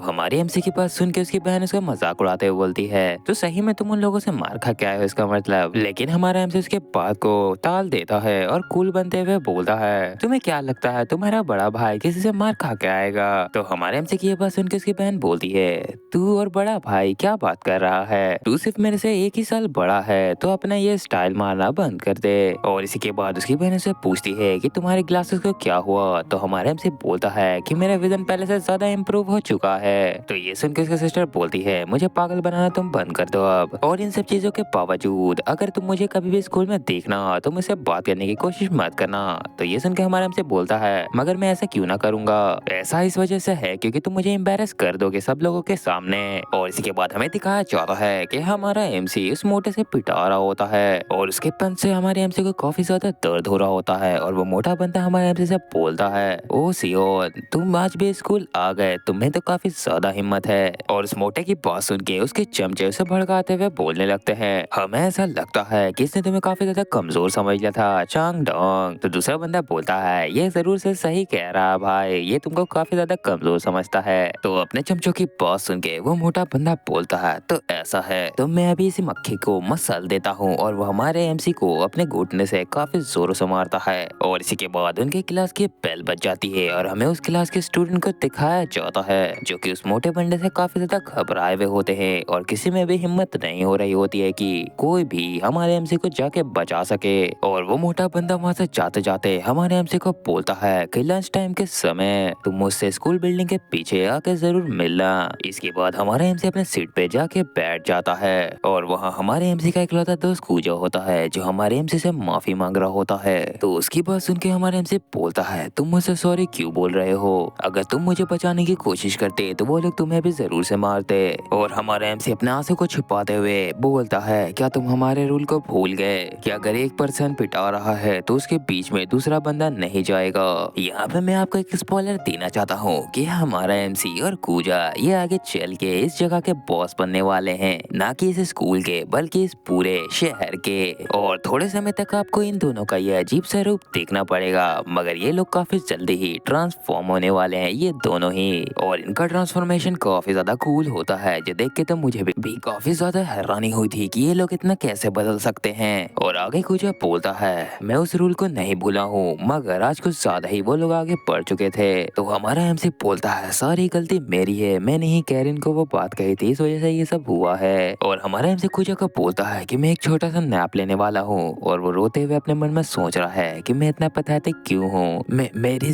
हमारी एमसी की बात सुन के उसकी बहन उसका मजाक उड़ाते हुए बोलती है तो सही में तुम उन लोगों से मार खा के आए हो इसका मतलब। लेकिन हमारा एमसी उसके बात को टाल देता है और कूल बनते हुए बोलता है तुम्हें क्या लगता है तुम्हारा बड़ा भाई किसी से मार खा के आएगा। तो हमारे एमसी की ये बात सुन के उसकी बहन बोलती है तू और बड़ा भाई क्या बात कर रहा है, तू सिर्फ मेरे से एक ही साल बड़ा है तो अपना ये स्टाइल मारना बंद कर दे। और इसी के बाद उसकी बहन से पूछती है कि तुम्हारे ग्लासेस को क्या हुआ। तो हमारे हमसे बोलता है कि मेरा विजन पहले से ज्यादा इम्प्रूव हो चुका है। तो ये सुनकर उसकी सिस्टर बोलती है मुझे पागल बनाना तुम बंद कर दो अब, और इन सब चीजों के बावजूद अगर तुम मुझे कभी भी स्कूल में देखना तो मुझसे बात करने की कोशिश मत करना। तो ये सुनकर हमारे हमसे बोलता है मगर मैं ऐसा क्यों ना करूंगा, ऐसा इस वजह से है क्योंकि तुम मुझे एम्बेरस कर दोगे सब लोगों के सामने। और इसी के बाद हमें दिखाया जाता है कि हमारा एमसी उस मोटे से पिटा रहा होता है और उसके पंच से हमारे एमसी को काफी ज्यादा दर्द हो रहा होता है। और वो मोटा बंदा हमारे एमसी से बोलता है ओ सियोन तुम आज भी स्कूल आ गए, तुम्हें तो काफी ज्यादा हिम्मत है। और उस मोटे की बात सुन के उसके चमचे उसे भड़काते हुए बोलने लगते हैं हमें ऐसा लगता है कि इसने तुम्हें काफी ज्यादा कमजोर समझ लिया था चांग डोंग। तो दूसरा बंदा बोलता है ये जरूर से सही कह रहा भाई, ये तुमको काफी ज्यादा कमजोर समझता है। तो अपने चमचों की बात सुन के वो मोटा बंदा बोलता है तो ऐसा है तो मैं अभी इसी मक्खी को मसल देता हूँ। और वो हमारे एमसी को अपने घुटने से काफी जोरों से मारता है। और इसी के बाद उनके क्लास की बेल बज जाती है और हमें उस क्लास के स्टूडेंट को दिखाया जाता है जो कि उस मोटे बंदे से काफी ज्यादा घबराए हुए होते हैं और किसी में भी हिम्मत नहीं हो रही होती है कि कोई भी हमारे एमसी को जाके बचा सके। और वो मोटा बंदा वहाँ से जाते जाते हमारे एमसी को बोलता है कि लंच टाइम के समय तुम मुझसे स्कूल बिल्डिंग के पीछे आके जरूर मिलना। इसके बाद हमारा एमसी अपने सीट पे जाके बैठ जाता है और वहाँ हमारे एमसी का इकलौता दोस्त कूजा होता है जो हमारे एमसी से माफी मांग रहा होता है। तो उसकी बात सुन के हमारे एमसी बोलता है तुम मुझसे सॉरी क्यों बोल रहे हो, अगर तुम मुझे बचाने की कोशिश करते तो वो लोग तुम्हें भी जरूर से मारते। और हमारा एमसी अपने आंसू को छुपाते हुए बोलता है क्या तुम हमारे रूल को भूल गए कि अगर एक पर्सन पिटा रहा है तो उसके बीच में दूसरा बंदा नहीं जाएगा। यहाँ पे मैं आपको एक स्पॉइलर देना चाहता हूँ कि हमारा एमसी और कूजा ये आगे चल के इस जगह के बॉस बनने वाले हैं, ना कि इस स्कूल के बल्कि इस पूरे शहर के। और थोड़े समय तक आपको इन दोनों का ये अजीब सा रूप देखना पड़ेगा मगर ये लोग काफी जल्दी ही ट्रांसफॉर्म होने वाले हैं ये दोनों ही। और इनका ट्रांसफॉर्मेशन काफी ज्यादा कूल होता है जो देख के तो मुझे भी काफी ज्यादा हैरानी हुई थी कि ये लोग इतना कैसे बदल सकते हैं। और आगे कुछ बोलता है मैं उस रूल को नहीं भूला हूँ मगर आज कुछ ज्यादा ही वो लोग आगे बढ़ चुके थे। तो हमारा एमसी बोलता है सारी गलती मेरी है, मैंने ही कैरिन को वो बात कही थी इस वजह से ये सब हुआ है। और हमारा एमसी कुजा को बोलता है कि मैं एक छोटा सा नैप लेने वाला हूँ और वो रोते हुए अपने मन में सोच रहा है कि मैं इतना पैथेटिक क्यों हूँ, मेरी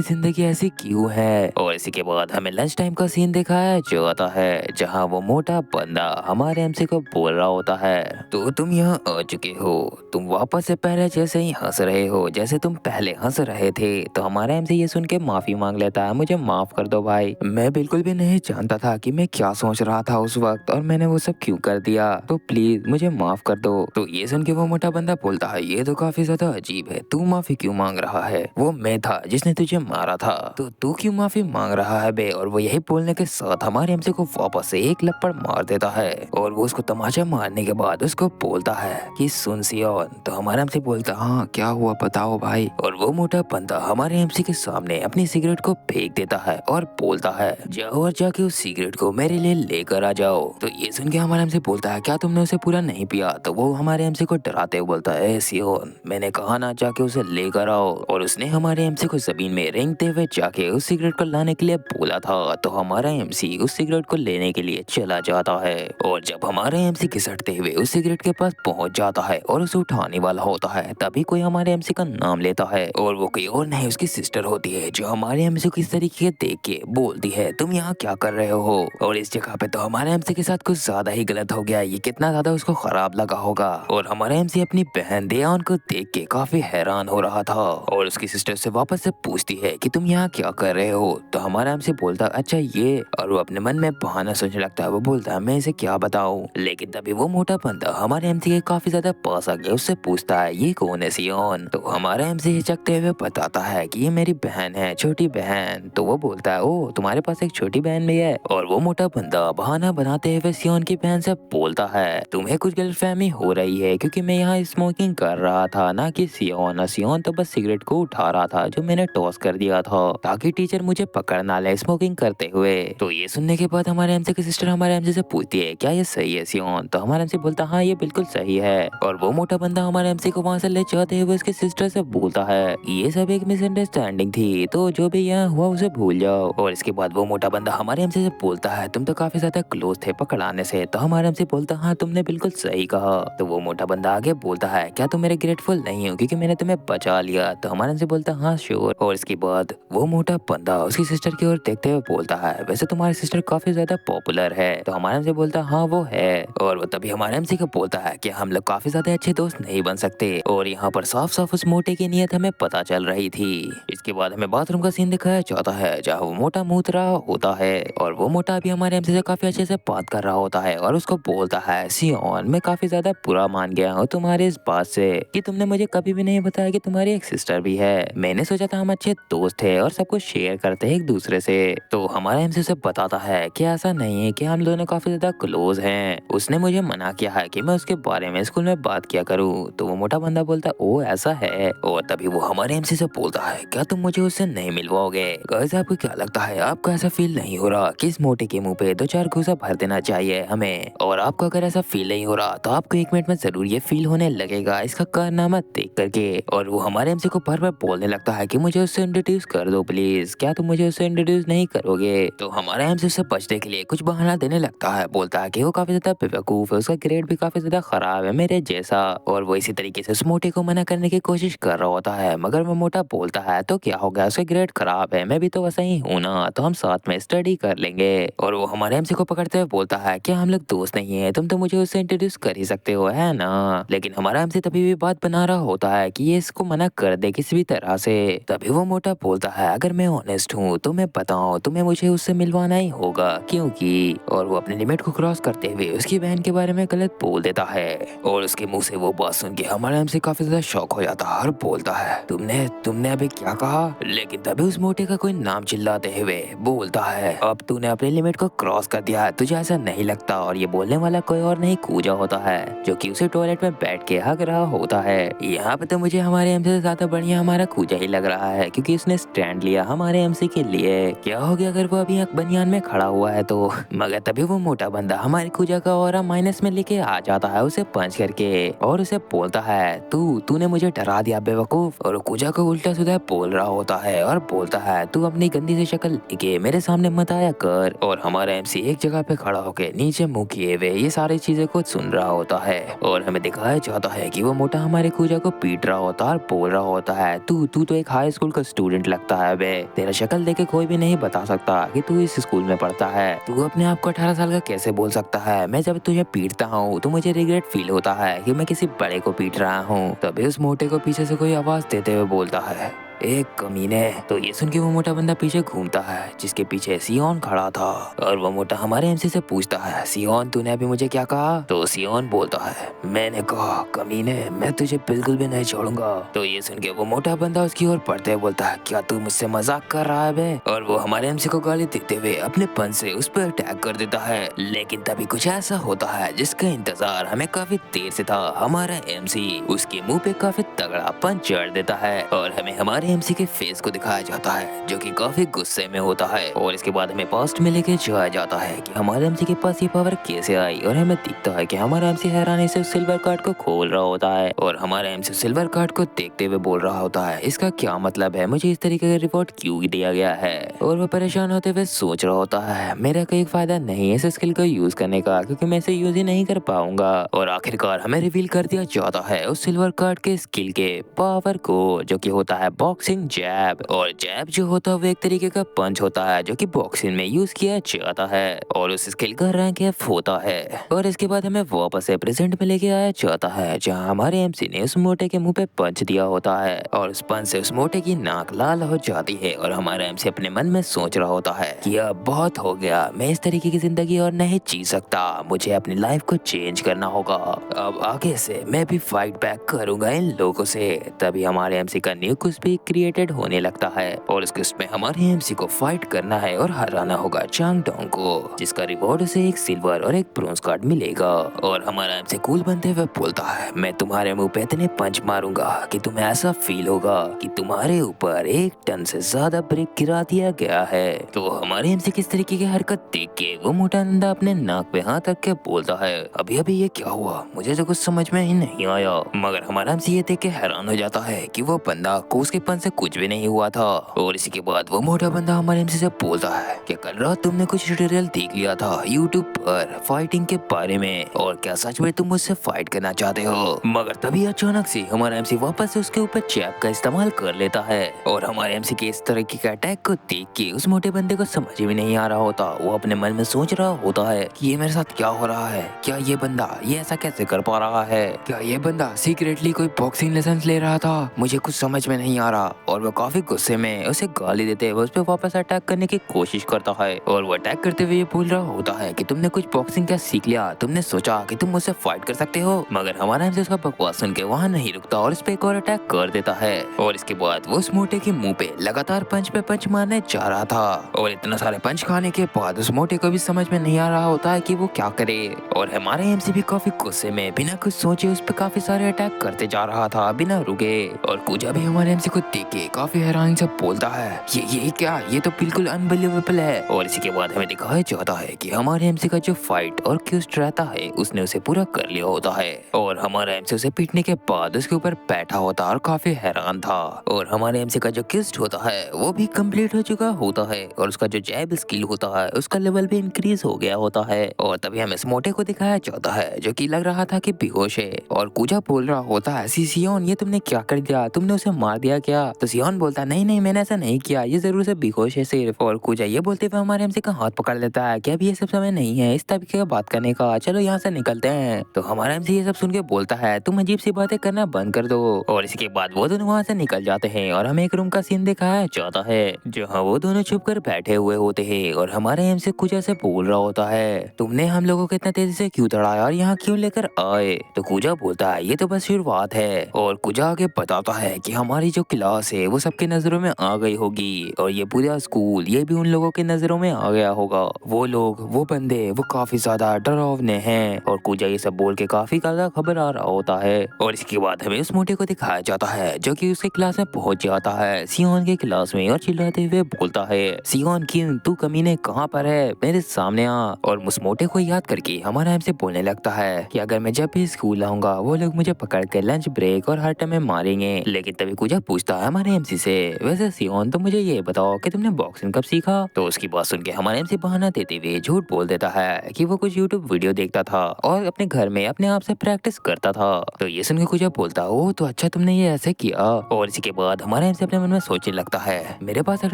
जिंदगी ऐसी क्यों है। और इसी के बाद हमें लंच टाइम का सीन दिखाया जाता है जहाँ वो मोटा बंदा हमारे एमसी को बोल रहा होता है तो तुम यहाँ आ चुके हो, तुम वापस से पहले जैसे ही हंस रहे हो जैसे तुम पहले हंस रहे थे। तो हमारा एमसी ये सुन के माफी मांग लेता है मुझे माफ कर दो भाई, मैं बिल्कुल भी नहीं जानता था कि मैं क्या सोच रहा था उस वक्त और मैंने वो सब क्यों कर दिया, तो प्लीज मुझे माफ कर दो। तो ये सुन के वो मोटा बंदा बोलता है ये तो काफी ज्यादा अजीब है, तू माफी क्यों मांग रहा है, वो मैं था जिसने तुझे मारा था तो तू क्यों माफी मांग रहा है बे। और वो यही बोलने के साथ हमारे एमसी को वापस से एक लपड़ मार देता है और वो उसको तमाचा मारने के बाद उसको बोलता है कि सुन सियोन। तो हमारा एमसी बोलता हाँ क्या हुआ बताओ भाई। और वो मोटा बंदा हमारे एमसी के सामने अपनी सिगरेट को फेंक देता है और बोलता है जाओ और जाके उस सिगरेट को मेरे लिए लेकर लेकर आ जाओ। तो ये सुन के हमारा एमसी बोलता है क्या तुमने उसे पूरा नहीं पिया? तो वो हमारे एमसी को डराते हुए बोलता है सियोन मैंने कहा ना जाके उसे लेकर आओ। और उसने हमारे एमसी को जमीन में रेंगते हुए जाके उस सिगरेट को लाने के लिए बोला था। तो हमारा एमसी उस सिगरेट को लेने के लिए चला जाता है और जब हमारा एमसी घिसटते हुए उस सिगरेट के पास पहुंच जाता है और उसे उठाने वाला होता है तभी कोई हमारे एमसी का नाम लेता है और वो कोई और नहीं उसकी सिस्टर होती है जो हमारे एमसी को इस तरीके से देख के बोलती है तुम यहाँ क्या कर रहे हो? और इस जगह पे तो हमारे एमसी के साथ कुछ ज्यादा ही गलत हो गया। ये कितना ज्यादा उसको खराब लगा होगा और हमारा एमसी अपनी बहन देयान को देख के काफी हैरान हो रहा था और उसकी सिस्टर से वापस से पूछती है कि तुम यहाँ क्या कर रहे हो? तो हमारा एमसी बोलता है अच्छा ये, और वो अपने मन में बहाना सोचने लगता है। वो बोलता है मैं इसे क्या बताऊं? लेकिन तभी वो मोटा बंदा हमारे एमसी के काफी ज्यादा पास आ गया। उससे पूछता है ये कौन है सियोन? तो हमारा एमसी हिचकते हुए बताता है कि ये मेरी बहन है, छोटी बहन। तो वो बोलता है ओ तुम्हारे पास एक छोटी बहन भी है? और वो मोटा बंदा बहाना बनाते हुए सियोन की बहन से बोलता है तुम्हें कुछ गलतफहमी हो रही है क्योंकि मैं यहाँ स्मोकिंग कर रहा था ना कि सियोन। सियोन तो बस सिगरेट को उठा रहा था जो मैंने टॉस कर दिया था ताकि टीचर मुझे पकड़ ना ले स्मोकिंग करते हुए। तो ये सुनने के बाद हमारे एमसी की सिस्टर हमारे एमसी से पूछती है क्या ये सही है सियोन? तो हमारा एमसी बोलता हाँ ये बिल्कुल सही है। और वो मोटा बंदा हमारे एमसी को वहाँ से ले जाते हुए उसकी सिस्टर से बोलता है ये सब एक मिसअंडरस्टैंडिंग थी तो जो भी यहाँ हुआ उसे भूल जाओ। और इसके बाद वो मोटा बंदा हमारे एमसी से बोलता है तुम तो काफी ज्यादा क्लोज थे पकड़ाने से। तो हमारा एमसी बोलता हाँ तुमने बिल्कुल सही कहा। तो वो मोटा बंदा आगे बोलता है क्या तुम मेरे ग्रेटफुल नहीं हो क्योंकि मैंने तुम्हें बचा लिया? तो हमारा एमसी बोलता हाँ श्योर। और इसके बाद वो मोटा बंदा उसकी सिस्टर की ओर देखते हुए बोलता है वैसे तुम्हारी सिस्टर काफी ज्यादा पॉपुलर है। तो हमारा एमसी बोलता हाँ वो है। और वो तभी हमारा एमसी को बोलता है कि हम लोग काफी ज्यादा अच्छे दोस्त नहीं बन सकते। और यहाँ पर साफ साफ उस मोटे की नीयत हमें पता चल रही थी। इसके बाद हमें बाथरूम का सीन दिखाया जाता है जहाँ वो मोटा मूत रहा होता है और वो मोटा भी हमारे एमसी से काफी अच्छे से बात कर रहा होता है और उसको बोलता है सियोन मैं काफी ज्यादा बुरा मान गया हूँ तुम्हारे इस बात से कि तुमने मुझे कभी भी नहीं बताया कि तुम्हारी एक सिस्टर भी है। मैंने सोचा था हम अच्छे दोस्त थे और सब कुछ शेयर करते हैं एक दूसरे से। तो हमारा एमसी से बताता है कि ऐसा नहीं है कि हम दोनों काफी ज्यादा क्लोज हैं। उसने मुझे मना किया है कि मैं उसके बारे में स्कूल में बात किया करूँ। तो वो मोटा बंदा बोलता है ओ ऐसा है। और तभी वो हमारे एमसी से बोलता है क्या तुम मुझे उससे नहीं मिलवाओगे? गाइस आपको क्या लगता है आपको ऐसा फील नहीं हो रहा कि इस मोटे के मुंह पे 2-4 घूसा भर देना चाहिए हमें? और आपको अगर ऐसा फील नहीं हो रहा तो आपको 1 मिनट में जरूर ये फील होने लगेगा इसका कारनामा देख करके। और वो हमारे एमसी को बार बार बोलने लगता है कि मुझे उससे इंट्रोड्यूस कर दो प्लीज, क्या तुम मुझे उससे इंट्रोड्यूस नहीं करोगे? तो हमारा एमसी उससे बचने के लिए कुछ बहाना देने लगता है। बोलता है कि वो काफी ज्यादा बेवकूफ है, उसका ग्रेड भी काफी ज्यादा खराब है मेरे जैसा। और वो इसी तरीके से उस मोटे को मना करने की कोशिश कर रहा होता है मगर वो मोटा बोलता है तो क्या हो गया, उसका ग्रेड खराब है, मैं भी तो वैसा ही हूँ ना, तो हम साथ में स्टडी कर लेंगे। और वो हमारे एमसी को पकड़ते हुए बोलता है क्या हम लोग दोस्त नहीं है, तुम तो मुझे उससे इंट्रोड्यूस कर ही सकते हो है ना? लेकिन हमारा एमसी तभी भी बात बना रहा होता है कि ये इसको मना कर दे किसी भी तरह से। तभी वो मोटा बोलता है अगर मैं ऑनेस्ट हूँ तो मैं बताऊँ तुम्हें मुझे उससे मिलवाना ही होगा क्योंकि। और वो अपने लिमिट को क्रॉस करते हुए उसकी बहन के बारे में गलत बोल देता है। और उसके मुंह से वो बात सुन के हमारा एमसी काफी ज्यादा शॉक हो जाता है और बोलता है तुमने तुमने अभी क्या कहा? लेकिन तभी उस मोटे का कोई नाम चिल्लाते हुए बोलता है अब तूने अपने लिमिट को क्रॉस कर दिया है, तुझे ऐसा नहीं लगता? और ये बोलने वाला कोई और नहीं कूजा होता है जो कि उसे टॉयलेट में बैठ के हग रहा होता है। यहाँ पे तो मुझे हमारे एमसी से ज्यादा बढ़िया हमारा कूजा ही लग रहा है क्योंकि उसने स्टैंड लिया हमारे एमसी के लिए। क्या हो गया अगर वो अभी बनियान में खड़ा हुआ है तो? मगर तभी वो मोटा बंदा हमारे कूजा का ऑरा माइनस में लेके आ जाता है उसे पंच करके और उसे बोलता है तूने मुझे डरा दिया बेवकूफ। और कूजा को उल्टा सीधा बोल रहा होता है और बोलता है तू अपनी गंदी सी शक्ल लेके मेरे सामने मत आया कर। और हमारा एमसी एक जगह पे खड़ा होके नीचे मुंह किए हुए ये सारी चीजें को सुन रहा होता है। और हमें दिखाया जाता है कि वो मोटा हमारे कूजा को पीट रहा होता है और बोल रहा होता है तू तू तो एक हाई स्कूल का स्टूडेंट लगता है बे, तेरा शक्ल देखे कोई भी नहीं बता सकता कि तू इस स्कूल में पढ़ता है। तू अपने आप को 18 साल का कैसे बोल सकता है? मैं जब तुझे पीटता हूँ तो मुझे रिग्रेट फील होता है कि मैं किसी बड़े को पीट रहा हूँ। तभी उस मोटे को पीछे से कोई आवाज देते हुए बोलता है एक कमीने। तो ये सुन के वो मोटा बंदा पीछे घूमता है जिसके पीछे सियोन खड़ा था। और वो मोटा हमारे एमसी से पूछता है सियोन तूने अभी मुझे क्या कहा? तो सियोन बोलता है मैंने कहा कमीने मैं तुझे बिल्कुल भी नहीं छोड़ूंगा। तो ये सुन के वो मोटा बंदा उसकी ओर पढ़ते हुए बोलता है क्या तू मुझसे मजाक कर रहा है बे? और वो हमारे एमसी को गाली देते हुए अपने पंच से उस पर अटैक कर देता है। लेकिन तभी कुछ ऐसा होता है जिसका इंतजार हमें काफी देर से था। हमारा एमसी उसके मुंह पे काफी तगड़ा पंच चढ़ देता है और हमें हमारे एमसी के फेस को दिखाया जाता है जो कि काफी गुस्से में होता है। और इसके बाद हमें पास्ट में लेके जाया जाता है कि हमारे एमसी के पास ये पावर कैसे आई और हमें दिखता है कि हमारा एमसी हैरानी से उस सिल्वर कार्ड को खोल रहा होता है और हमारा एमसी सिल्वर कार्ड को देखते हुए बोल रहा होता है इसका क्या मतलब है, मुझे इस तरीके का रिवॉर्ड क्यों दिया गया है। और वो परेशान होते हुए सोच रहा होता है मेरा कोई फायदा नहीं है इस स्किल को यूज करने का क्योंकि मैं इसे यूज ही नहीं कर पाऊंगा। और आखिरकार हमें रिवील कर दिया जाता है उस सिल्वर कार्ड के स्किल के पावर को जो कि होता है बॉक्सिंग जैब। और जैब जो होता है वो एक तरीके का पंच होता है जो कि बॉक्सिंग में यूज किया जाता है और उस स्किल का रैंक एफ होता है। और इसके बाद हमें वापस से प्रेजेंट में लेके आया जाता है जहाँ हमारे एमसी ने उस मोटे के मुंह पे पंच दिया होता है और उस पंच से उस मोटे की नाक लाल हो जाती है और हमारा एमसी अपने मन में सोच रहा होता है कि अब बहुत हो गया, मैं इस तरीके की जिंदगी और नहीं जी सकता, मुझे अपनी लाइफ को चेंज करना होगा, अब आगे से मैं भी फाइट बैक करूंगा इन लोगों से। तभी हमारे एमसी का न्यू कुछ भी क्रिएटेड होने लगता है और इस क्वेस्ट में हमारे एमसी को फाइट करना है और हराना होगा चांग डोंग को, जिसका रिवॉर्ड उसे एक सिल्वर और एक ब्रोंज कार्ड मिलेगा। और हमारा एमसी कूल बनते हुए बोलता है मैं तुम्हारे मुंह पे इतने पंच मारूंगा कि तुम्हें ऐसा फील होगा कि तुम्हारे ऊपर 1 टन से ज्यादा ब्रिक गिरा दिया गया है। तो हमारे एमसी किस तरीके की हरकत देख के वो मोटा नंदा अपने नाक पे हाथ रख के बोलता है अभी अभी ये क्या हुआ, मुझे तो कुछ समझ में ही नहीं आया। मगर हमारा एमसी ये देख के हैरान हो जाता है कि वो बंदा को उसके पंच से कुछ भी नहीं हुआ था। और इसी के बाद वो मोटा बंदा हमारे एमसी से बोलता है कि कल रात तुमने कुछ ट्यूटोरियल देख लिया था यूट्यूब पर फाइटिंग के बारे में और क्या सच में तुम मुझसे फाइट करना चाहते हो। मगर तभी अचानक से हमारा एमसी वापस से उसके ऊपर चैप का इस्तेमाल कर लेता है और हमारे एमसी के इस तरह के अटैक को देख के उस मोटे बंदे को समझ भी नहीं आ रहा होता। वो अपने मन में सोच रहा होता है कि ये मेरे साथ क्या हो रहा है, क्या ये बंदा ये ऐसा कैसे कर पा रहा है, क्या ये बंदा सीक्रेटली कोई बॉक्सिंग लेसन ले रहा था, मुझे कुछ समझ में नहीं आ रहा। और वो काफी गुस्से में उसे गाली देते हुए उस पर वापस अटैक करने की कोशिश करता है और वो अटैक करते हुए ये बोल रहा होता है कि तुमने कुछ बॉक्सिंग क्या सीख लिया, तुमने सोचा कि तुम मुझसे फाइट कर सकते हो। मगर हमारा एमसी उसका बकवास सुन के वहाँ नहीं रुकता और इस पे एक और अटैक कर देता है। और इसके बाद वो उस मोटे के मुंह पे लगातार पंच पे पंच मारने जा रहा था और इतना सारे पंच खाने के बाद उस मोटे को भी समझ में नहीं आ रहा होता है कि वो क्या करे। और हमारे एमसी भी काफी गुस्से में बिना कुछ सोचे उस पे काफी सारे अटैक करते जा रहा था बिना रुके। और कुजा भी हमारे एमसी को देख के काफी हैरानी से बोलता है ये क्या, ये तो बिल्कुल अनबिलीवेबल है। और इसी के बाद हमें दिखाया जाता है कि हमारे एमसी का जो फाइट और क्वेस्ट रहता है उसने उसे पूरा कर लिया होता है और हमारा एमसी उसे पीटने के बाद उसके ऊपर बैठा होता और काफी हैरान था। और हमारे एमसी का जो क्वेस्ट होता है वो भी कंप्लीट हो चुका होता है और उसका जो जैब स्किल होता है उसका लेवल भी इंक्रीज हो गया होता है। और तभी हमें इस मोटे को दिखाया जाता है जो कि लग रहा था कि बेहोश है और कुजा बोल रहा होता है सियोन ये तुमने क्या कर दिया, तुमने उसे मार दिया क्या। तो सियोन बोलता है नहीं मैंने ऐसा नहीं किया, ये जरूर से बेहोश है सिर्फ। और कुजा ये बोलते हुए हमारे एमसी का हाथ पकड़ लेता है कि अभी ये सब समय नहीं है इस तरीके का बात करने का, चलो यहाँ से निकलते हैं। तो हमारा एमसी ये सब सुन के बोलता है तुम अजीब सी बातें करना बंद कर दो। और इसके बाद वो दोनों वहाँ से निकल जाते हैं और हमें एक रूम का सीन दिखाया जाता है जहाँ वो दोनों छुप कर बैठे हुए होते हैं और हमारे एमसी कुजा से बोल रहा होता है तुमने हम लोगों को इतना तेजी से क्यों दौड़ाया और यहाँ क्यों लेकर आए। तो कुजा बोलता है ये तो बस शुरुआत है। और कुजा आगे बताता है कि हमारी जो क्लास है वो सबके नजरों में आ गई होगी और ये पूरा स्कूल ये भी उन लोगों के नजरों में आ गया होगा, वो लोग वो बंदे वो काफी ज्यादा डरावने हैं। और कुजा ये सब बोल के काफी ज्यादा खबर आ रहा होता है। और इसके बाद हमें उस मोटे को दिखाया जाता है जो कि उसके क्लास में पहुंच जाता है सियोन के क्लास में और चिल्लाते हुए बोलता है सियोन क्यों तू कमीने कहाँ पर है, मेरे सामने आ। और उस मोटे को याद करके हमारा हमसे बोलने लगता है कि अगर मैं जब भी स्कूल आऊंगा वो लोग मुझे पकड़ के लंच ब्रेक और हर टाइम में मारेंगे। लेकिन तभी कुजा पूछता है हमारे एमसी से वैसे सियोन तो मुझे ये बताओ कि तुमने बॉक्सिंग कब सीखा। तो उसकी बात सुन के हमारे एमसी बहाना देते हुए झूठ बोल देता है कि वो कुछ यूट्यूब वीडियो देखता था और अपने घर में अपने आप से प्रैक्टिस करता था। तो ये सुन के कुजा बोलता ओ तो अच्छा तुमने ये ऐसे किया। और इसी के बाद हमारा एमसी अपने मन में सोचने लगता है मेरे पास एक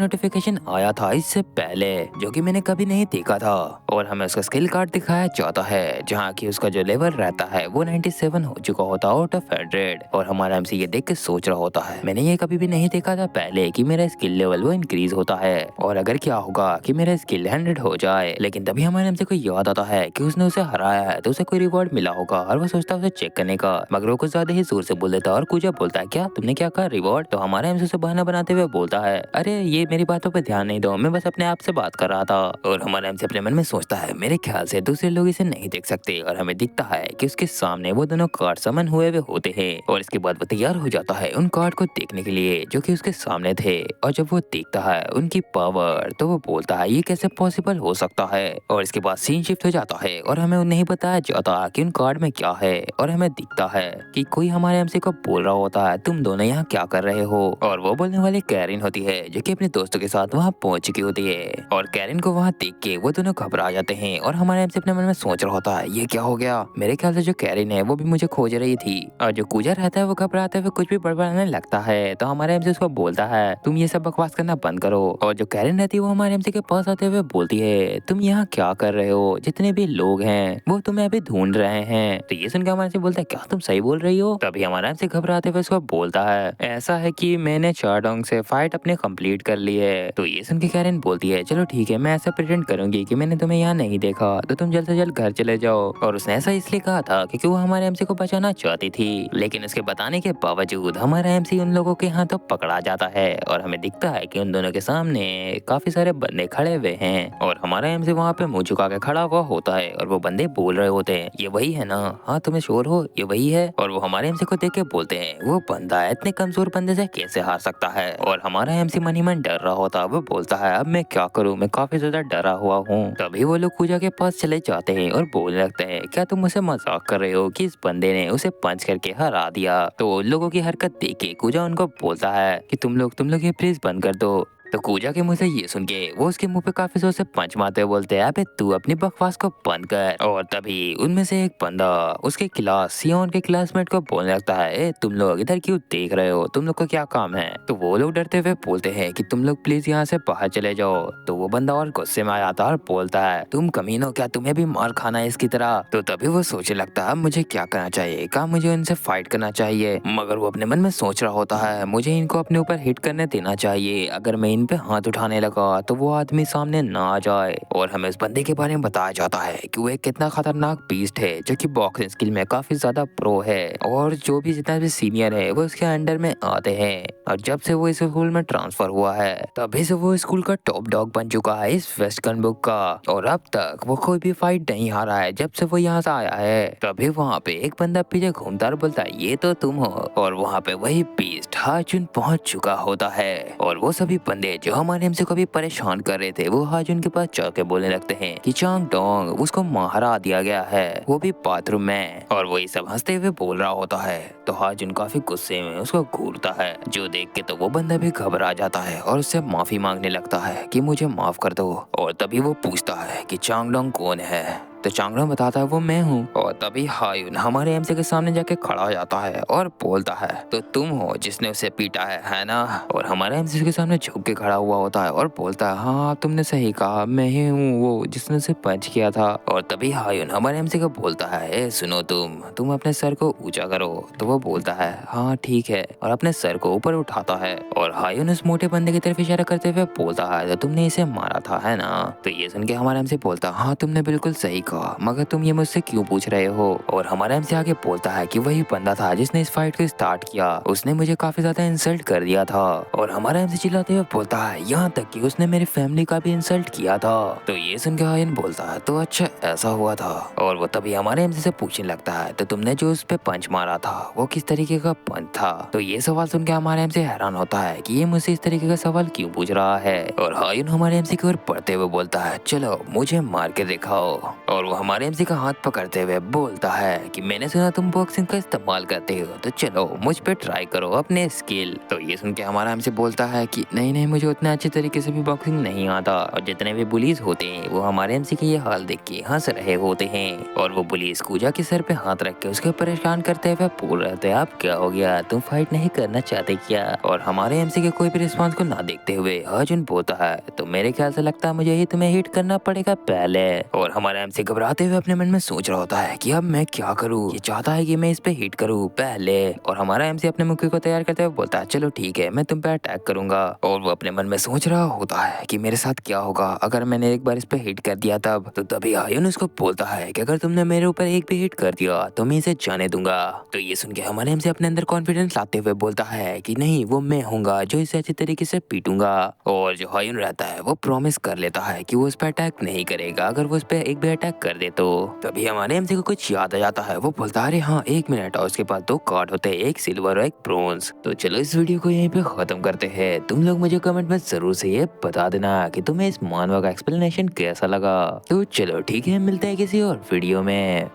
नोटिफिकेशन आया था इससे पहले जो कि मैंने कभी नहीं देखा था और हमें उसका स्किल कार्ड दिखाया जाता है जहाँ की उसका जो लेवल रहता है वो 97 हो चुका होता आउट ऑफ 100। और हमारा एमसी ये देख के सोच रहा होता है मैंने ये कभी भी नहीं देखा था पहले कि मेरा स्किल लेवल वो इंक्रीज होता है और अगर क्या होगा कि मेरा स्किल 100 हो जाए। लेकिन तभी हमारे एमसी को याद आता है कि उसने उसे हराया है तो उसे कोई रिवॉर्ड मिला होगा और वो सोचता है उसे चेक करने का, मगर वो कुछ ज्यादा ही जोर से बोल देता है और कुजा बोलता है क्या तुमने क्या कहा रिवॉर्ड। तो हमारा एमसी उसे बहाना बनाते हुए बोलता है अरे ये मेरी बातों पर ध्यान नहीं दो, मैं बस अपने आप से बात कर रहा था। और हमारा एमसी अपने मन में सोचता है मेरे ख्याल से दूसरे लोग इसे नहीं देख सकते और हमें दिखता है कि उसके सामने वो दोनों कार्ड समन हुए होते हैं। और इसके बाद वो तैयार हो जाता है उन कार्ड को देखने के लिए बंदे जो कि उसके सामने थे और जब वो देखता है उनकी पावर तो वो बोलता है ये कैसे पॉसिबल हो सकता है। और इसके बाद सीन शिफ्ट हो जाता है और हमें नहीं बताया जाता कि उन कार्ड में क्या है और हमें दिखता है कि कोई हमारे एमसी को बोल रहा होता है तुम दोनों यहाँ क्या कर रहे हो। और वो बोलने वाली कैरिन होती है जो कि अपने दोस्तों के साथ वहाँ पहुंच चुकी होती है। और कैरिन को वहाँ देख के वो दोनों घबरा जाते हैं और हमारे एमसी अपने मन में सोच रहा होता है ये क्या हो गया। मेरे ख्याल से जो कैरिन है वो भी मुझे खोज रही थी। और जो कूजा रहता है वो घबराते हुए कुछ भी बड़बड़ाने लगता है तो हमारे एमसी उसको बोलता है तुम ये सब बकवास करना बंद करो। और जो कैरिन रहती है वो हमारे एमसी के पास आते हुए बोलती है तुम यहाँ क्या कर रहे हो, जितने भी लोग हैं वो तुम्हें अभी ढूंढ रहे हैं। तो ये सुनकर हमारे एमसी बोलता है क्या तुम सही बोल रही हो। तभी हमारा एमसी घबराते हुए उसको बोलता है ऐसा है कि मैंने चारडोंग से फाइट अपने कंप्लीट कर ली है। तो ये सुन के कैरिन बोलती है चलो ठीक है मैं ऐसा प्रिटेंड करूंगी कि मैंने तुम्हें यहाँ नहीं देखा तो तुम जल्द से जल्द घर चले जाओ। और उसने ऐसा इसलिए कहा था क्योंकि वो हमारे एमसी को बचाना चाहती थी। लेकिन उसके बताने के बावजूद हमारा एमसी उन लोगों के हाथों पकड़ा जाता है और हमें दिखता है कि उन दोनों के सामने काफी सारे बंदे खड़े हुए हैं। और हमारा एमसी वहाँ पे मुंह झुका के खड़ा हुआ होता है और वो बंदे बोल रहे होते हैं ये वही है ना, हाँ तुम्हें श्योर हो ये वही है। और वो हमारे एमसी को देख के बोलते हैं वो बंदा इतने कमजोर बंदे से कैसे हार सकता है। और हमारा एमसी मन ही मन डर रहा होता है। वो बोलता है अब मैं क्या करूँ, मैं काफी ज्यादा डरा हुआ हूँ। तभी वो लोग कूजा के पास चले जाते हैं और बोलने लगते हैं क्या तुम मुझसे मजाक कर रहे हो कि इस बंदे ने उसे पंच करके हरा दिया। तो उन लोगों की हरकत देख के कूजा उनको बोलता है कि तुम लोग ये प्लीज बंद कर दो। तो कूजा के मुंह से ये सुन के वो उसके मुंह पे काफी जोर से पंच मारते हुए बोलते हैं अबे तू अपनी बकवास को बंद कर। और तभी उनमें से एक बंदा उसके क्लास सियोन के क्लासमेट को बोलने लगता है ए तुम लोग इधर क्यों देख रहे हो, तुम लोग को क्या काम है। तो वो लोग डरते हुए बोलते हैं कि तुम लोग प्लीज यहाँ से बाहर चले जाओ। तो वो बंदा और गुस्से में आ जाता है और बोलता है तुम कमीनो क्या तुम्हें भी मार खाना है इसकी तरह। तो तभी वो सोचने लगता है मुझे क्या करना चाहिए, क्या मुझे इनसे फाइट करना चाहिए। मगर वो अपने मन में सोच रहा होता है मुझे इनको अपने ऊपर हिट करने देना चाहिए, अगर मैं इन पे हाथ उठाने लगा तो वो आदमी सामने ना आ जाए। और हमें उस बंदे के बारे में बताया जाता है कि वो एक कितना खतरनाक बीस्ट है जो कि बॉक्सिंग स्किल में काफी ज्यादा प्रो है। और जो भी जितना भी सीनियर है वो उसके अंडर में आते हैं। और जब से वो इस स्कूल में ट्रांसफर हुआ है तभी से वो स्कूल का टॉप डॉग बन चुका है इस वेस्टर्न बुक का। और अब तक वो कोई भी फाइट नहीं हारा है जब से वो यहाँ से आया है। तभी वहाँ पे एक बंदा पीछे घूमता और बोलता है ये तो तुम हो। और वहाँ पे वही बीस्ट हाजुन पहुंच चुका होता है। और वो सभी बंदे जो हमारे एमसी को भी परेशान कर रहे थे वो हाजुन के पास जाके बोलने लगते हैं कि चांग डोंग उसको मारा दिया गया है, वो भी बाथरूम में। और वो ये सब हंसते हुए बोल रहा होता है। तो हाजुन काफी गुस्से में उसको घूरता है जो देख के तो वो बंदा भी घबरा जाता है और उससे माफी मांगने लगता है कि मुझे माफ कर दो। और तभी वो पूछता है कि चांग डोंग कौन है। तो चांगडोंग बताता है वो मैं हूँ। और तभी हायुन हमारे एमसी के सामने जाके खड़ा हो जाता है और बोलता है तो तुम हो जिसने उसे पीटा है ना। और हमारे एमसी के सामने झुक के खड़ा हुआ होता है और बोलता है हाँ तुमने सही कहा, मैं ही हूँ वो जिसने उसे पंच किया था। और तभी हायुन हमारे एमसी को बोलता है ए सुनो तुम अपने सर को ऊंचा करो। तो वो बोलता है हाँ ठीक है और अपने सर को ऊपर उठाता है। और हायुन उस मोटे बंदे की तरफ इशारा करते हुए बोलता है तो तुमने इसे मारा था है ना। तो ये सुन के हमारा एमसी बोलता हाँ तुमने बिल्कुल सही कहा, मगर तुम ये मुझसे क्यों पूछ रहे हो। और हमारा एमसी आगे बोलता है कि वही बंदा था जिसने इस फाइट को स्टार्ट किया, उसने मुझे काफी ज्यादा इंसल्ट कर दिया था। और हमारा एमसी चिल्लाते हुए बोलता है यहाँ तक कि उसने मेरी फैमिली का भी इंसल्ट किया था। तो ये सुन के हायुन बोलता है तो अच्छा ऐसा हुआ था। और वो तभी हमारे एमसी से पूछने लगता है तो तुमने जो उस पे पंच मारा था वो किस तरीके का पंच था। तो ये सवाल सुन के हमारे एमसी हैरान होता है कि ये मुझसे इस तरीके का सवाल क्यों पूछ रहा है। और हायुन हमारे एमसी की ओर बढ़ते हुए बोलता है चलो मुझे मार के दिखाओ। और वो हमारे एमसी का हाथ पकड़ते हुए बोलता है कि मैंने सुना तुम बॉक्सिंग का इस्तेमाल करते हो तो चलो मुझ पे ट्राई करो अपने स्किल। तो ये सुन के हमारा एमसी बोलता है कि नहीं मुझे उतना अच्छे तरीके से भी बॉक्सिंग नहीं आता। और जितने भी बुलीज होते हैं वो हमारे एमसी के ये हाल देख के हंस रहे होते हैं। और वो बुलीज कूजा के सर पे हाथ रख के उसके परेशान करते हुए बोल रहे थे अब क्या हो गया, तुम फाइट नहीं करना चाहते क्या। और हमारे एमसी के कोई भी रिस्पॉन्स को ना देखते हुए हाजुन बोलता है तो मेरे ख्याल से लगता है मुझे ही तुम्हें हिट करना पड़ेगा पहले। और हमारा एमसी घबराते हुए अपने मन में सोच रहा होता है कि अब मैं क्या करूँ, ये चाहता है कि मैं इस पे हिट करूँ पहले। और हमारा एमसी अपने मुक्के को तैयार करते हुए बोलता है चलो ठीक है मैं तुम पे अटैक करूंगा। और वो अपने मन में सोच रहा होता है कि मेरे साथ क्या होगा अगर मैंने एक बार इस पे हिट कर दिया तब। तो तभी हायुन उसको बोलता है कि अगर तुमने मेरे ऊपर एक भी हिट कर दिया तो मैं इसे जाने दूंगा। तो ये सुन के हमारे एमसी अपने अंदर कॉन्फिडेंस लाते हुए बोलता है कि नहीं वो मैं हूँगा जो इसे अच्छी तरीके से पीटूंगा। और जो हायुन रहता है वो प्रॉमिस कर लेता है कि वो उस पर अटैक नहीं करेगा अगर वो उस पर एक भी अटैक कर दे तो। तभी हमारे एमसी को कुछ याद आ जाता है। वो बोलता है अरे हाँ 1 मिनट, और उसके पास 2 कार्ड होते हैं, एक सिल्वर और एक ब्रोंज। तो चलो इस वीडियो को यहीं पे खत्म करते हैं। तुम लोग मुझे कमेंट में जरूर से ये बता देना कि तुम्हें इस मानवा का एक्सप्लेनेशन कैसा लगा। तो चलो ठीक है, मिलते हैं किसी और वीडियो में।